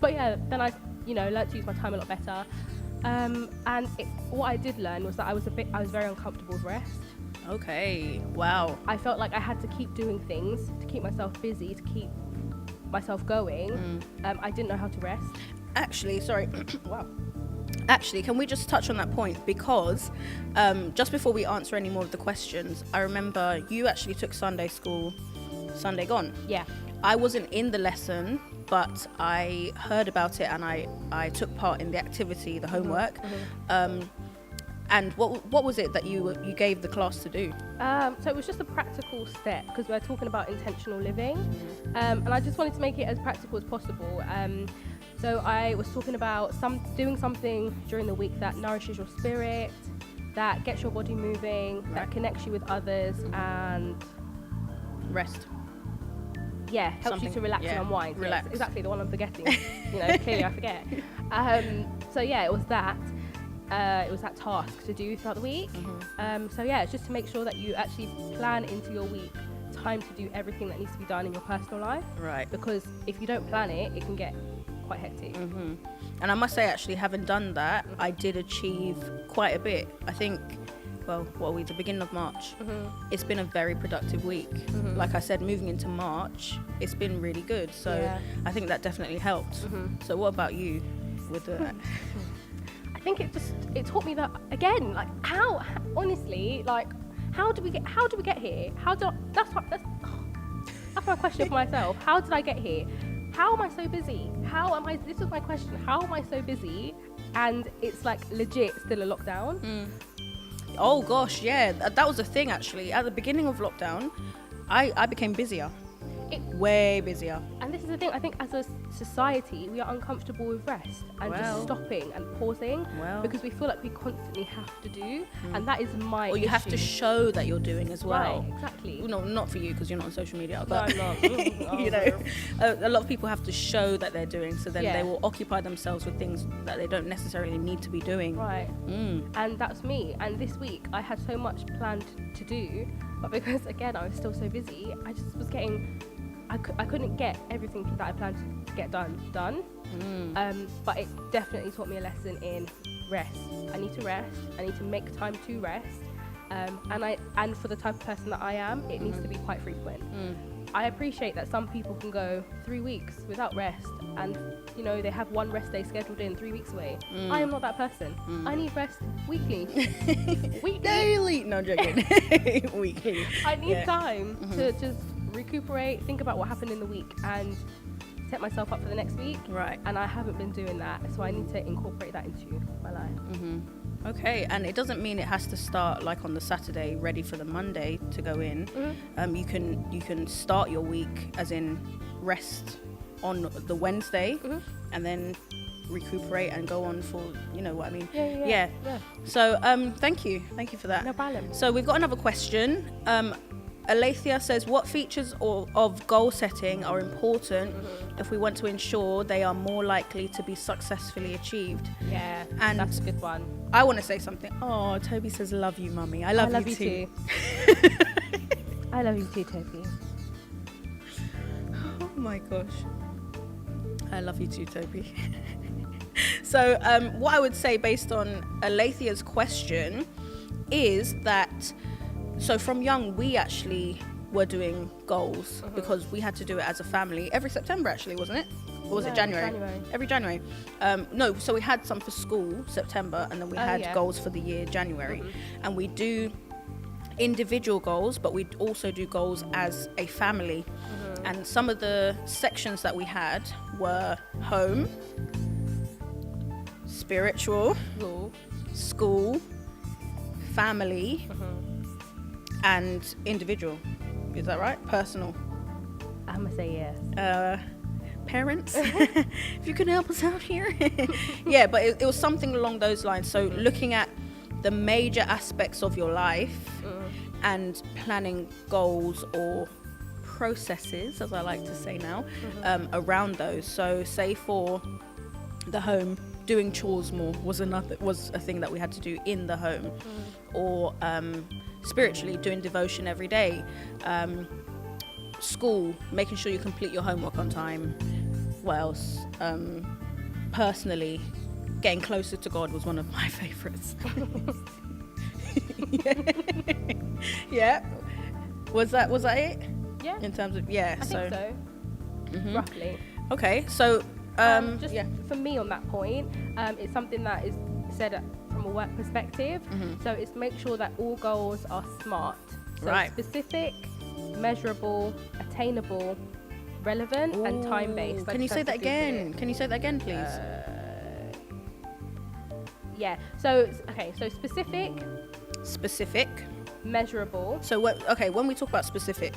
But yeah, then I, learned to use my time a lot better. What I did learn was that I was very uncomfortable with rest. Okay. Wow. I felt like I had to keep doing things to keep myself busy, to keep myself going. I didn't know how to rest. Actually, sorry. Wow. Actually, can we just touch on that point? Because just before we answer any more of the questions, I remember you actually took Sunday school, Sunday Gone. Yeah. I wasn't in the lesson, but I heard about it and I took part in the activity, the homework. And what was it that you gave the class to do? So it was just a practical step, because we're talking about intentional living. And I just wanted to make it as practical as possible. So I was talking about doing something during the week that nourishes your spirit, that gets your body moving, that connects you with others, and rest. Yeah, helps you to relax and unwind. Relax. Yes, exactly, the one I'm forgetting. Clearly I forget. So yeah, it was that. It was that task to do throughout the week. So yeah, it's just to make sure that you actually plan into your week time to do everything that needs to be done in your personal life. Right. Because if you don't plan it, it can get quite hectic. And I must say, actually, having done that, I did achieve quite a bit. I think, well, what are we, the beginning of March? It's been a very productive week. Like I said, moving into March, it's been really good. So yeah. I think that definitely helped. So what about you with the... I think it taught me that, again, like how honestly, like how do we get here? That's my question for myself. How did I get here? How am I so busy? This is my question. How am I so busy? And it's like legit still a lockdown. Oh gosh, yeah. That was the thing actually. At the beginning of lockdown, I became busier. Way busier. And this is the thing, I think as a society, we are uncomfortable with rest and just stopping and pausing because we feel like we constantly have to do. And that is my Or you have to show that you're doing as well. Right, exactly. No, not for you because you're not on social media. But no, I'm not. A lot of people have to show that they're doing, so then they will occupy themselves with things that they don't necessarily need to be doing. Right. And that's me. And this week I had so much planned to do, but because again I was still so busy, I just was I couldn't get everything that I planned to get done. But it definitely taught me a lesson in rest. I need to rest. I need to make time to rest. And for the type of person that I am, it needs to be quite frequent. I appreciate that some people can go 3 weeks without rest, and they have one rest day scheduled in 3 weeks away. I am not that person. I need rest weekly. Daily. No, I'm joking. Weekly. I need time to just recuperate, think about what happened in the week, and set myself up for the next week. Right. And I haven't been doing that, so I need to incorporate that into my life. Okay, and it doesn't mean it has to start like on the Saturday, ready for the Monday to go in. You can start your week as in rest on the Wednesday, and then recuperate and go on for, you know what I mean? Yeah. So thank you for that. No problem. So we've got another question. Alethea says, what features of goal setting are important if we want to ensure they are more likely to be successfully achieved? Yeah, and that's a good one. I want to say something. Oh, Toby says, love you, mummy. I love you too. I love you too, Toby. Oh my gosh. I love you too, Toby. So what I would say based on Alethea's question is that, so from young, we actually were doing goals because we had to do it as a family every September, actually, wasn't it? Or was it January? Every January. No, so we had some for school, September, and then we had goals for the year, January. And we do individual goals, but we also do goals as a family. And some of the sections that we had were home, spiritual, school, family, and individual. Is that right? Personal. I'm gonna say yes. Parents, if you can help us out here. Yeah, but it was something along those lines. So looking at the major aspects of your life and planning goals or processes, as I like to say now, around those. So say for the home, doing chores more was a thing that we had to do in the home, or spiritually doing devotion every day, school, making sure you complete your homework on time. What else? Personally, getting closer to God was one of my favorites. Yeah. Was that it? Yeah. In terms of I think so. Roughly. Okay, so for me on that point, it's something that is said from a work perspective. So it's make sure that all goals are SMART. So specific, measurable, attainable, relevant, and time-based. Can you say that again? Can you say that again, please? Yeah. So specific, measurable. So when we talk about specific,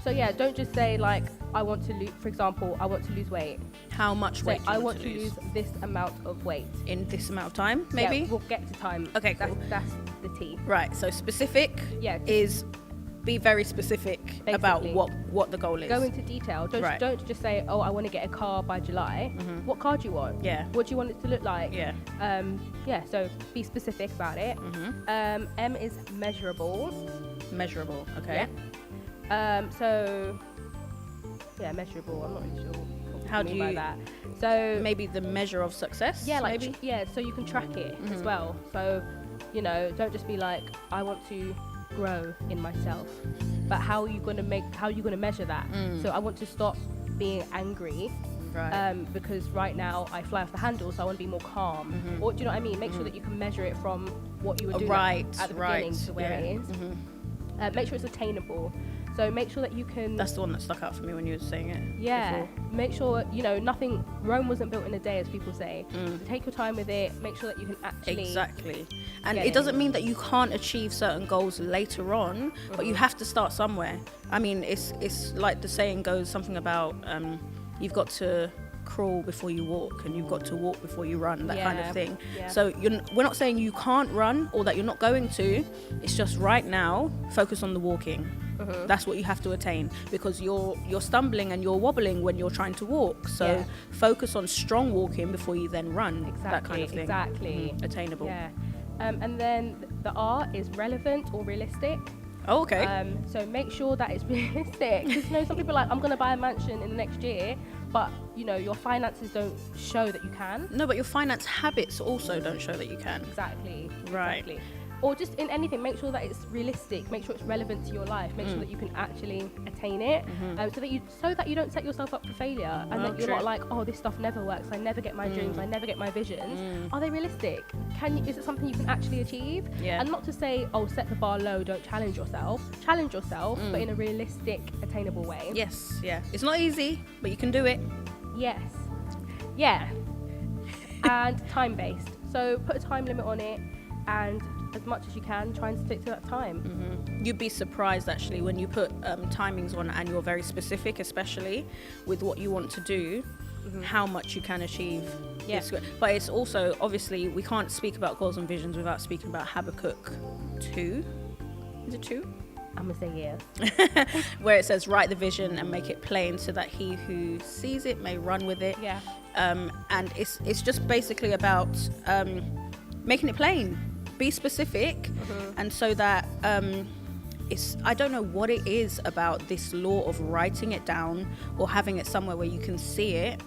so yeah, don't just say like I want to lose. For example, I want to lose weight. How much weight? I want to lose this amount of weight in this amount of time. Maybe we'll get to time. Okay, cool. That's the T. Right. So specific. Is be very specific basically about what the goal is. Go into detail. Don't just say, oh, I want to get a car by July. What car do you want? Yeah. What do you want it to look like? Yeah. So be specific about it. M is measurable. Measurable. Okay. Yeah. Measurable. I'm not really sure what how do you by that. So maybe the measure of success. Yeah, like maybe? So you can track it as well. So don't just be like, I want to grow in myself, but how are you going to measure that? So I want to stop being angry, because right now I fly off the handle, so I want to be more calm. Or do you know what I mean? Make sure that you can measure it from what you were doing at the beginning to where it is. Make sure it's attainable. So make sure that you can. That's the one that stuck out for me when you were saying it. Yeah. Before. Make sure Rome wasn't built in a day, as people say. So take your time with it. Make sure that you can actually. Exactly. And it doesn't mean that you can't achieve certain goals later on, but you have to start somewhere. I mean, it's like the saying goes, something about you've got to crawl before you walk, and you've got to walk before you run, that kind of thing. So we're not saying you can't run or that you're not going to. It's just right now, focus on the walking. That's what you have to attain, because you're stumbling and you're wobbling when you're trying to walk. So focus on strong walking before you then run. Exactly, that kind of thing. Exactly. Attainable. Yeah. And then the R is relevant or realistic. Oh, okay. So make sure that it's realistic. Because some people are like, I'm going to buy a mansion in the next year, but your finances don't show that you can. No, but your finance habits also don't show that you can. Exactly. Right. Exactly. Or just in anything, make sure that it's realistic. Make sure it's relevant to your life. Make sure that you can actually attain it, so that you don't set yourself up for failure, and that you're not like, oh, this stuff never works. I never get my dreams. I never get my visions. Are they realistic? Is it something you can actually achieve? Yeah. And not to say, oh, set the bar low. Don't challenge yourself. Challenge yourself, but in a realistic, attainable way. Yes. Yeah. It's not easy, but you can do it. Yes. Yeah. And time-based. So put a time limit on it, and as much as you can, try and stick to that time. You'd be surprised actually when you put timings on and you're very specific, especially with what you want to do, how much you can achieve. Yeah. But it's also, obviously, we can't speak about goals and visions without speaking about Habakkuk 2. Is it 2? I'm gonna say yes. Where it says, write the vision and make it plain so that he who sees it may run with it. Yeah. And it's just basically about making it plain, be specific, and so that I don't know what it is about this law of writing it down or having it somewhere where you can see it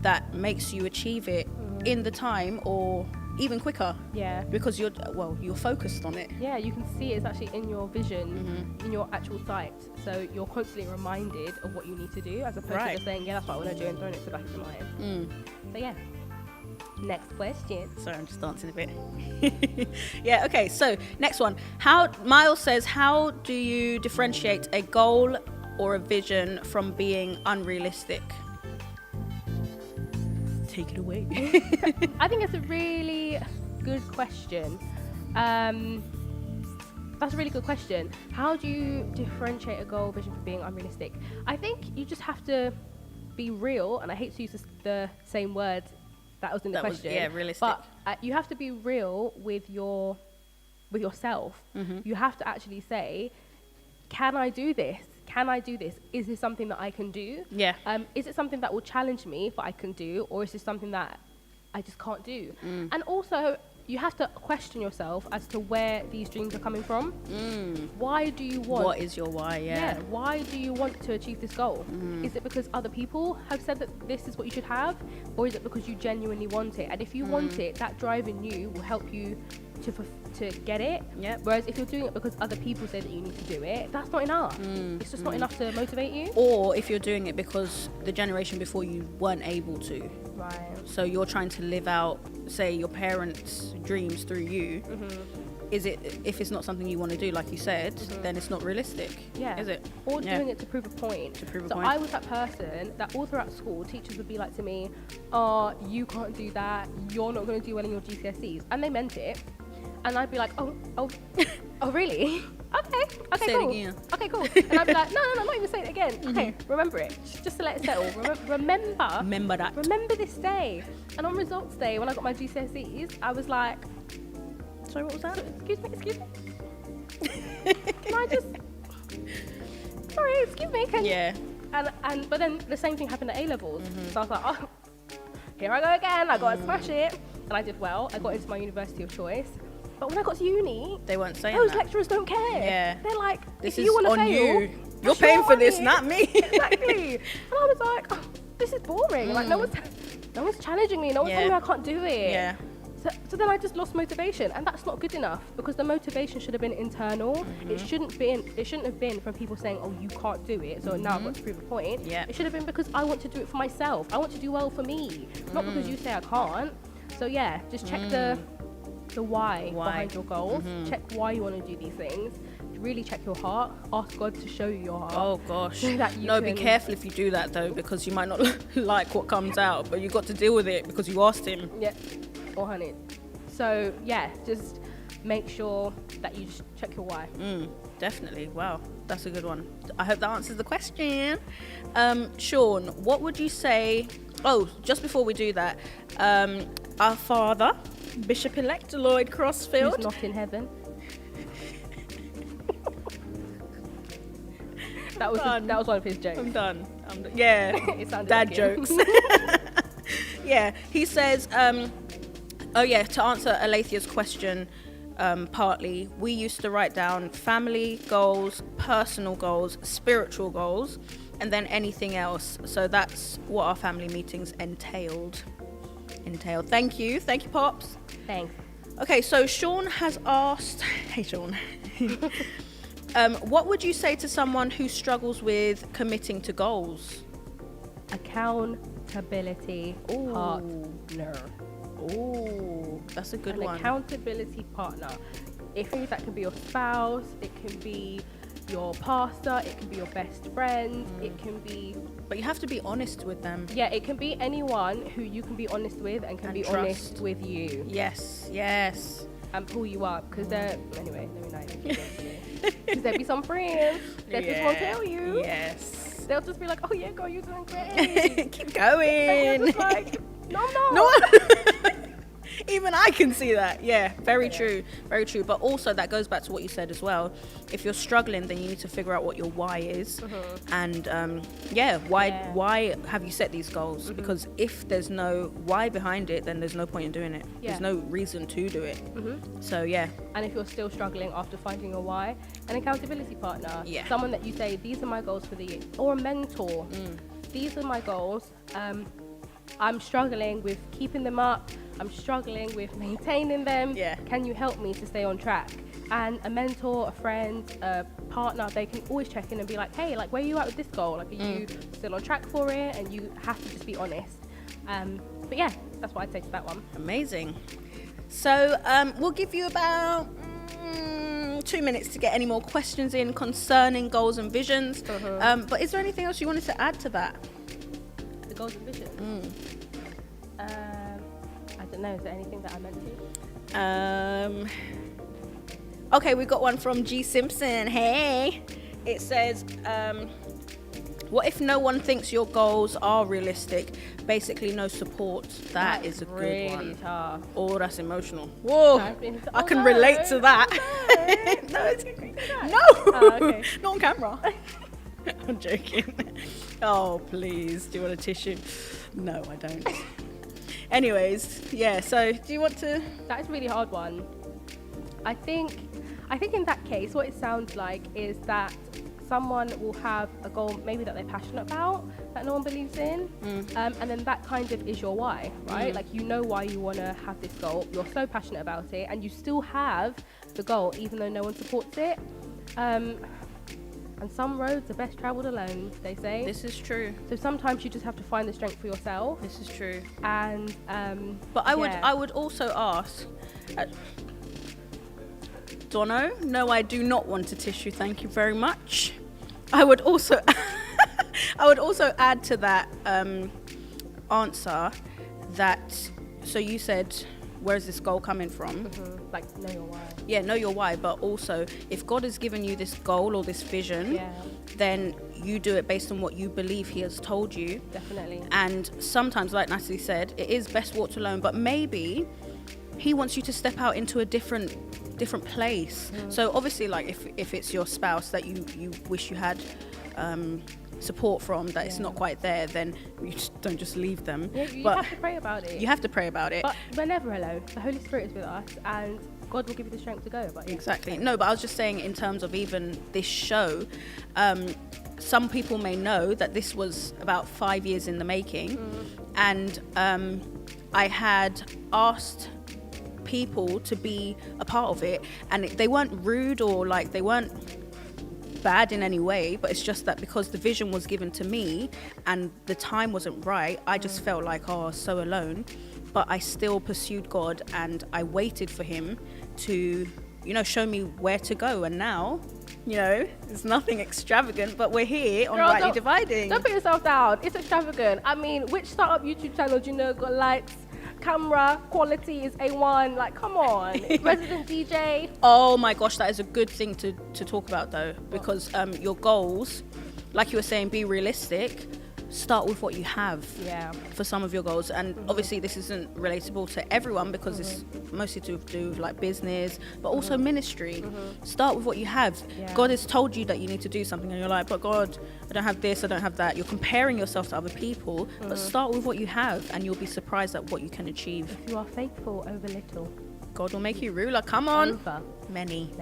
that makes you achieve it in the time or even quicker. Yeah. Because you're focused on it. Yeah, you can see it's actually in your vision, in your actual sight. So you're constantly reminded of what you need to do, as opposed to just saying, yeah, that's what I want to do, and throwing it to the back of your mind. So yeah. Next question. Sorry, I'm just dancing a bit. Yeah, okay, so next one. Miles says, how do you differentiate a goal or a vision from being unrealistic? Take it away. I think it's a really good question. That's a really good question. How do you differentiate a goal or vision from being unrealistic? I think you just have to be real, and I hate to use the same word that was in the question. Realistic. But you have to be real with yourself. You have to actually say, can I do this? Can I do this? Is this something that I can do? Yeah. Is it something that will challenge me but I can do, or is this something that I just can't do? And also, you have to question yourself as to where these dreams are coming from. Why do you want... What is your why, yeah. Why do you want to achieve this goal? Is it because other people have said that this is what you should have? Or is it because you genuinely want it? And if you want it, that drive in you will help you to get it. Yep. Whereas if you're doing it because other people say that you need to do it, that's not enough. It's just not enough to motivate you. Or if you're doing it because the generation before you weren't able to. Right. So you're trying to live out, say, your parents' dreams through you. If it's not something you want to do, like you said, then it's not realistic. Yeah. Is it? Or doing it to prove a point. So I was that person that all throughout school, teachers would be like to me, oh, you can't do that. You're not going to do well in your GCSEs. And they meant it. And I'd be like, oh, really? Okay, Say cool. it again. Okay, cool. And I'd be like, no, not even say it again. Okay, remember it. Just to let it settle. Remember that. Remember this day. And on results day, when I got my GCSEs, I was like, Sorry, what was that? excuse me. Can I just... Sorry, excuse me. But then the same thing happened at A-levels. So I was like, oh, here I go again. I got to smash it. And I did well. I got into my university of choice. But when I got to uni, They weren't saying those that. lecturers don't care. Yeah. They're like, This if is you want to on fail, you. that's You're paying your for this, money. not me. Exactly. And I was like, oh, this is boring. Like, no one's challenging me. No one's telling me I can't do it. Yeah. So then I just lost motivation, and that's not good enough, because the motivation should have been internal. It shouldn't have been from people saying, oh, you can't do it, so now I've got to prove a point. Yeah. It should have been because I want to do it for myself. I want to do well for me, not because you say I can't. So yeah, just check the why behind your goals. Check why you want to do these things. Really check your heart. Ask God to show you your heart. Oh gosh. So that you Be careful if you do that though, because you might not like what comes out, but you got to deal with it because you asked him. Yeah. Or honey. So yeah, just make sure that you just check your why. Definitely. Wow, that's a good one. I hope that answers the question. Sean, what would you say? Oh, just before we do that, our father, Bishop-elect Lloyd Crossfield, Who's not in heaven. That was one of his jokes. I'm done. Yeah, It sounded dad like him. jokes. Yeah, he says, to answer Alethia's question, partly, we used to write down family goals, personal goals, spiritual goals, and then anything else. So that's what our family meetings entailed. Thank you, Pops. Thanks. Okay, so Sean has asked, hey Sean, what would you say to someone who struggles with committing to goals? Accountability partner. Oh, that's a good one. An accountability partner. If that can be your spouse, it can be your pastor, it can be your best friend, it can be... But you have to be honest with them. Yeah, it can be anyone who you can be honest with and can be trust. honest with you. Yes. And pull you up, because they're... Anyway, let me not even keep going. Because there'll be some friends that just won't tell you. Yes. They'll just be like, oh yeah, girl, you're doing great. Keep going. And you're just like, no, I'm not. No. Even I can see that. Yeah, very true. Very true. But also that goes back to what you said as well. If you're struggling, then you need to figure out what your why is. And why have you set these goals? Because if there's no why behind it, then there's no point in doing it. There's no reason to do it. So yeah. And if you're still struggling after finding your why, an accountability partner, someone that you say, these are my goals for the year, or a mentor. These are my goals. I'm struggling with keeping them up. I'm struggling with maintaining them. Can you help me to stay on track? And a mentor, a friend, a partner, they can always check in and be like, hey, like, where are you at with this goal? Like, are you still on track for it? And you have to just be honest. But yeah, that's what I'd say to that one. Amazing. So we'll give you about 2 minutes to get any more questions in concerning goals and visions. But is there anything else you wanted to add to that? The goals and visions? I don't know. Is there anything that I meant to? Okay, we got one from G Simpson. Hey, it says, what if no one thinks your goals are realistic? Basically, no support. That's is a really good one. Tough. Oh, that's emotional. Whoa, I can relate to that. Okay. Not on camera. I'm joking. Oh, please. Do you want a tissue? No, I don't. Anyways, yeah. So, do you want to? That is a really hard one. I think in that case, what it sounds like is that someone will have a goal maybe that they're passionate about that no one believes in, and then that kind of is your why, right? Like, you know why you want to have this goal, you're so passionate about it, and you still have the goal even though no one supports it. And some roads are best traveled alone, they say. This is true. So sometimes you just have to find the strength for yourself. This is true. And but I would also ask, Dono, no, I do not want a tissue, thank you very much. I would also add to that answer that, so you said, where's this goal coming from? Like, know your why. Yeah, know your why, but also if God has given you this goal or this vision, then you do it based on what you believe he has told you. Definitely. And sometimes, like Natalie said, it is best walked alone, but maybe he wants you to step out into a different place. So obviously, like, if it's your spouse that you wish you had support from, that it's not quite there, then you don't just leave them. You have to pray about it. You have to pray about it. But we're never alone. The Holy Spirit is with us, and God will give you the strength to go. But exactly. No, but I was just saying, in terms of even this show, some people may know that this was about 5 years in the making, and I had asked people to be a part of it, and they weren't rude or like they weren't bad in any way, but it's just that because the vision was given to me and the time wasn't right, I just felt like, so alone. But I still pursued God, and I waited for him to, show me where to go. And now, it's nothing extravagant, but we're here on Rightly Dividing. Don't put yourself down. It's extravagant. I mean, which startup YouTube channel do you know got lights, camera, quality is A1? Like, come on. Resident DJ. Oh my gosh, that is a good thing to talk about, though, because your goals, like you were saying, be realistic. Start with what you have for some of your goals, and obviously this isn't relatable to everyone because it's mostly to do with like business, but also ministry. Start with what you have. God has told you that you need to do something, and you're like, but God, I don't have this, I don't have that. You're comparing yourself to other people, but start with what you have, and you'll be surprised at what you can achieve. If you are faithful over little, God will make you ruler. Come on. Over many.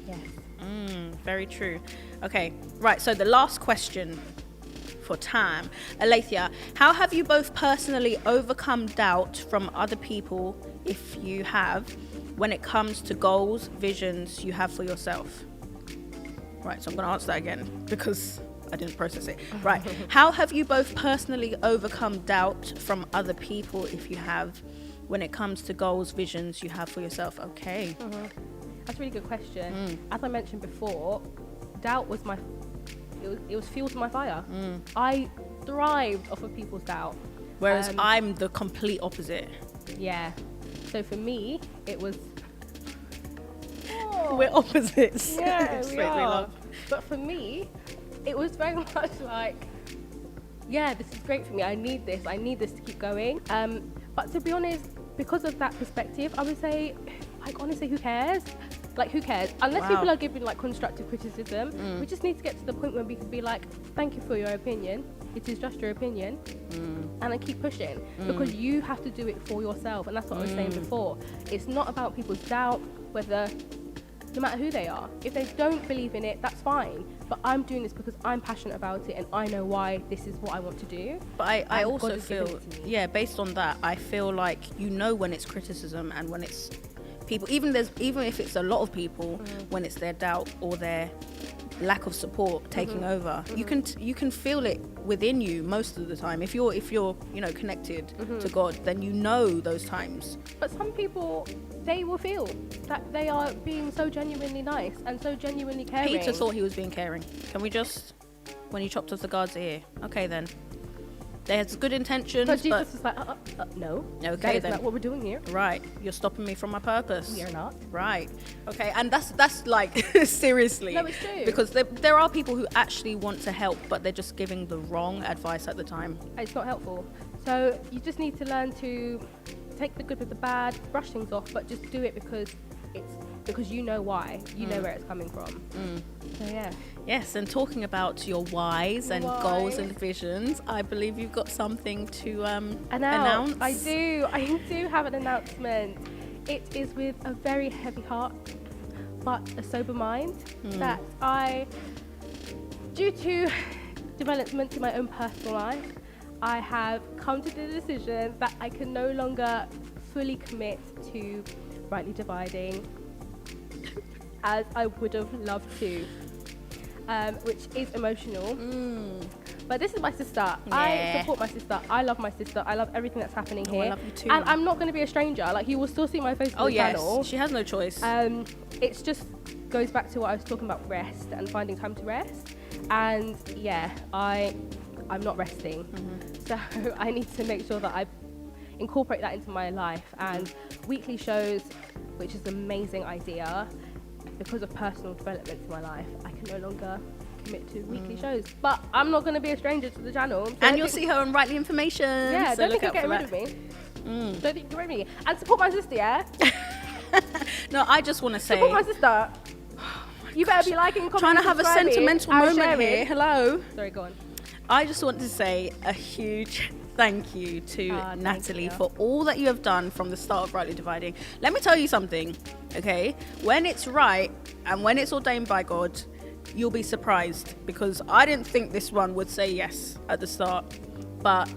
Yes. Very true. Okay, right, so the last question for time. Alethea, how have you both personally overcome doubt from other people, if you have, when it comes to goals, visions you have for yourself? Right, so I'm going to answer that again because I didn't process it. Right, how have you both personally overcome doubt from other people, if you have, when it comes to goals, visions you have for yourself? Okay. That's a really good question. As I mentioned before, doubt was it was fuel to my fire. I thrived off of people's doubt. Whereas I'm the complete opposite. Yeah. So for me, it was... We're opposites. Yeah, we are. But for me, it was very much like, this is great for me. I need this to keep going. But to be honest, because of that perspective, I would say, like, honestly, who cares? Like, who cares? Unless people are giving, like, constructive criticism, we just need to get to the point where we can be like, thank you for your opinion. It is just your opinion. And then keep pushing. Because you have to do it for yourself. And that's what I was saying before. It's not about people's doubt, whether, no matter who they are. If they don't believe in it, that's fine. But I'm doing this because I'm passionate about it and I know why this is what I want to do. But I also feel, based on that, I feel like you know when it's criticism and when it's people, even if it's a lot of people, when it's their doubt or their lack of support taking over, you can feel it within you most of the time. If you're connected to God, then you know those times. But some people, they will feel that they are being so genuinely nice and so genuinely caring. Peter thought he was being caring. Can we just, when he chopped off the guard's ear, okay then. They had good intentions, but Jesus was like, no. Okay, that is then. not what we're doing here. Right, you're stopping me from my purpose. We are not. Right, okay, and that's like, seriously. No, it's true. Because there are people who actually want to help, but they're just giving the wrong advice at the time. It's not helpful. So you just need to learn to take the good with the bad, brush things off, but just do it because you know why. You know where it's coming from. So yeah. Yes, and talking about your whys and goals and visions, I believe you've got something to announce. I do have an announcement. It is with a very heavy heart, but a sober mind, that due to development in my own personal life, I have come to the decision that I can no longer fully commit to rightly dividing as I would have loved to. Which is emotional. But this is my sister. Yeah. I support my sister. I love my sister. I love everything that's happening here. I love you too. And I'm not going to be a stranger. Like, you will still see my face on the channel. She has no choice. It's just goes back to what I was talking about, rest and finding time to rest. And yeah, I'm not resting. So I need to make sure that I incorporate that into my life. And weekly shows, which is an amazing idea, because of personal development in my life, I can no longer commit to weekly shows. But I'm not going to be a stranger to the channel. So and you'll see her on Rightly Information. Yeah, so don't think you're getting rid of me. Don't think you're rid of me. And support my sister, yeah? No, I just want to say... Support my sister. You better be liking, commenting, trying to have a sentimental moment here. Hello. Sorry, go on. I just want to say a huge thank you to Natalie for all that you have done from the start of Rightly Dividing. Let me tell you something, okay? When it's right and when it's ordained by God, you'll be surprised, because I didn't think this one would say yes at the start, but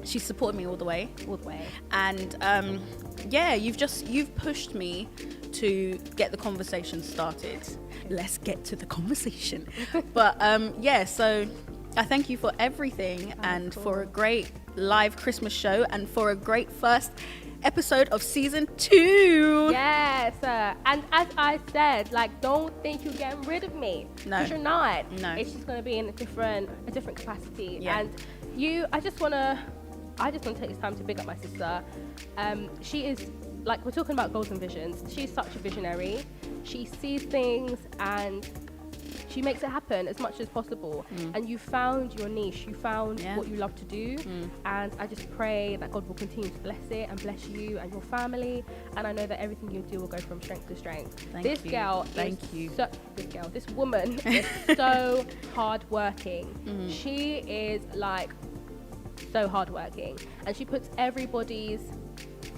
she supported me all the way. And you've pushed me to get the conversation started. Let's get to the conversation. But so I thank you for everything, and for a great live Christmas show, and for a great first episode of season 2. Yes, and as I said, like, don't think you're getting rid of me. No, because you're not. No, it's just going to be in a different capacity. Yeah. And I just want to take this time to big up my sister. She is, like, we're talking about goals and visions. She's such a visionary. She sees things and she makes it happen as much as possible. And you found your niche. You found what you love to do. And I just pray that God will continue to bless it and bless you and your family. And I know that everything you do will go from strength to strength. This woman is so hardworking. She is, like, so hardworking, and she puts everybody's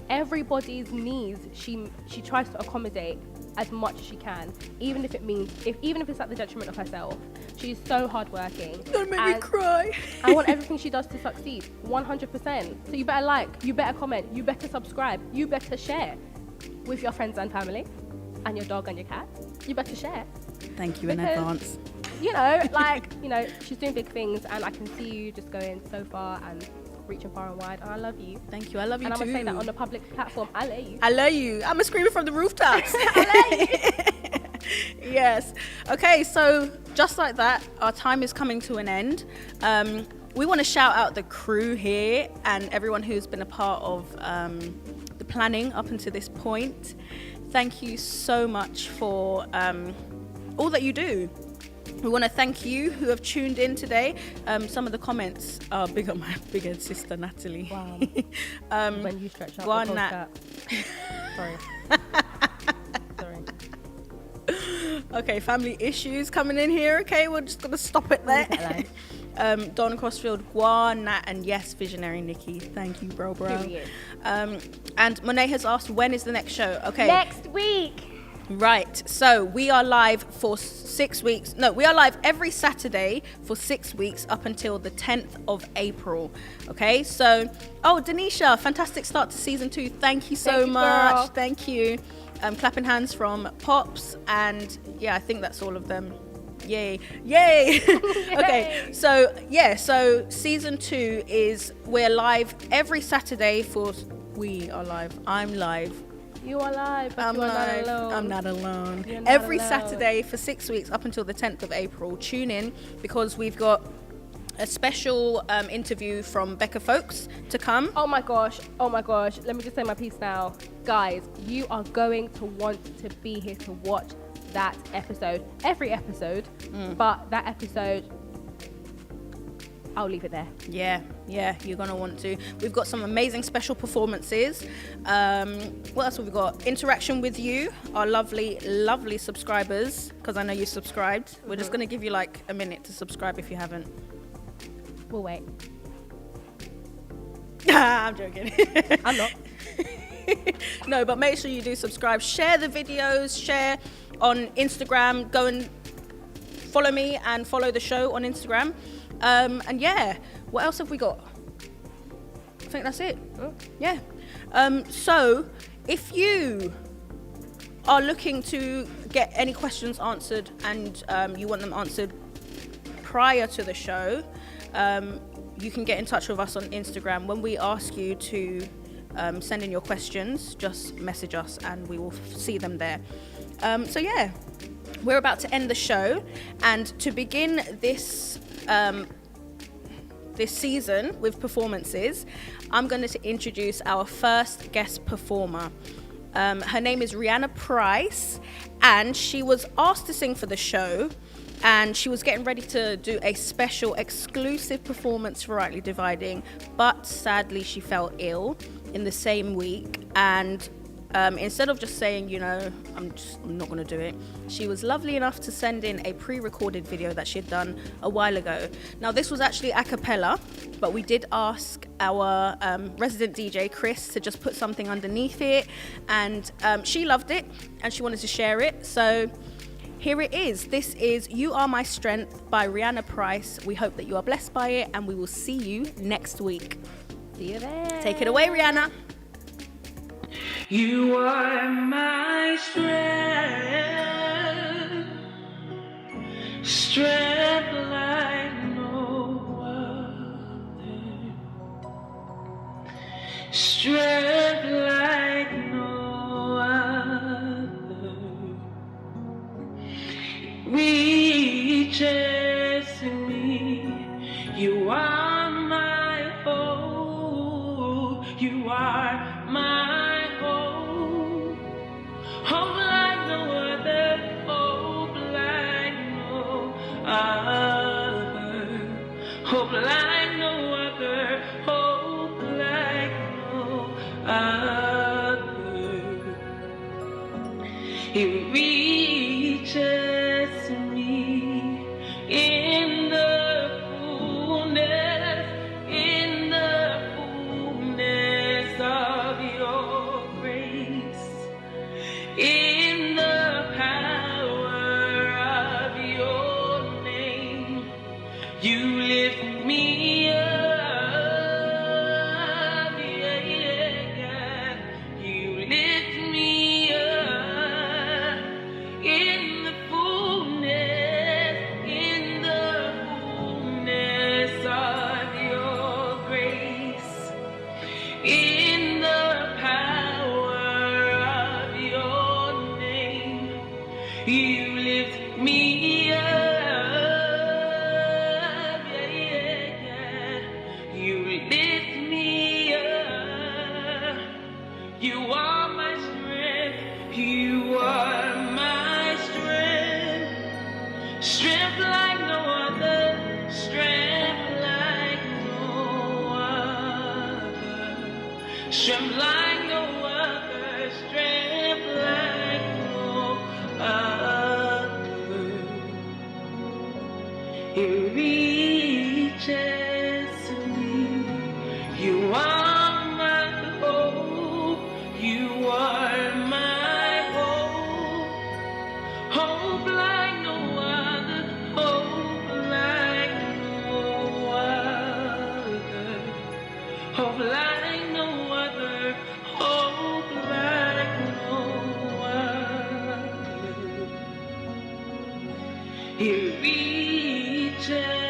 needs. She tries to accommodate as much as she can, even if it's at the detriment of herself. She's so hardworking. Don't make me cry. I want everything she does to succeed, 100%. So you better like, you better comment, you better subscribe, you better share with your friends and family, and your dog and your cat. You better share. Thank you in advance. She's doing big things, and I can see you just going so far and reaching far and wide, and I love you. Thank you. I love you too. And I'm saying that on a public platform. I love you. I love you. I'm screaming from the rooftops. I love you. Yes. Okay, so just like that, our time is coming to an end. We want to shout out the crew here and everyone who's been a part of the planning up until this point. Thank you so much for all that you do. We want to thank you who have tuned in today. Some of the comments are big on my bigger sister Natalie. Wow. When you stretch out go on, the Nat. Sorry. Sorry. Okay, family issues coming in here. Okay, we're just gonna stop it there. Don Crossfield, Guan, Nat, and yes, visionary Nikki. Thank you, bro. And Monet has asked, when is the next show? Okay, Next week. right. So we are live for 6 weeks. No, we are live every Saturday for 6 weeks up until the 10th of April. Okay, so Denisha, fantastic start to season 2. Thank you so much. Girl. Thank you. Clapping hands from Pops, and yeah, I think that's all of them. Yay. Okay, so season 2 is, we're live every Saturday we are live. I'm live. You are live, but I'm you are live. not alone. I'm not alone. You're not Every alone. Saturday for 6 weeks up until the 10th of April. Tune in, because we've got a special interview from Becca Folks to come. Oh my gosh. Let me just say my piece now. Guys, you are going to want to be here to watch that episode. Every episode, but that episode, I'll leave it there. Yeah, you're gonna want to. We've got some amazing special performances. What else have we got? Interaction with you, our lovely subscribers, because I know you subscribed. We're just gonna give you like a minute to subscribe if you haven't. We'll wait. I'm joking. I'm not. No, but make sure you do subscribe. Share the videos. Share on Instagram. Go and follow me and follow the show on Instagram. And yeah, what else have we got? I think that's it. Yeah. So if you are looking to get any questions answered and you want them answered prior to the show, you can get in touch with us on Instagram. When we ask you to send in your questions, just message us and we will see them there. So yeah, we're about to end the show, and to begin this season with performances, I'm going to introduce our first guest performer. Her name is Rianna Price, and she was asked to sing for the show, and she was getting ready to do a special exclusive performance for Rightly Dividing, but sadly she fell ill in the same week, and instead of just saying, I'm not going to do it, she was lovely enough to send in a pre-recorded video that she had done a while ago. Now, this was actually a cappella, but we did ask our resident DJ, Chris, to just put something underneath it, and she loved it, and she wanted to share it. So here it is. This is You Are My Strength by Rianna Price. We hope that you are blessed by it, and we will see you next week. See you there. Take it away, Rianna. You are my strength, strength like no other, strength like no other, reaches to me. You are my hope, you are my hope, hope like no other, hope like no other, hope like no other, hope like no other. It reaches to me in the fullness of your grace, in the power of your name. You lift me up, yeah, yeah, yeah. You lift me up in the fullness of your grace, in the power of your name. You lift me up, yeah, yeah, yeah. You lift me up. You are my strength, you are my strength, strength strength like no other, strength like no other. It reaches to me. You are my hope. You are my hope. Hope like no other. Hope like no other. Hope like no other. Hope like no other. It reaches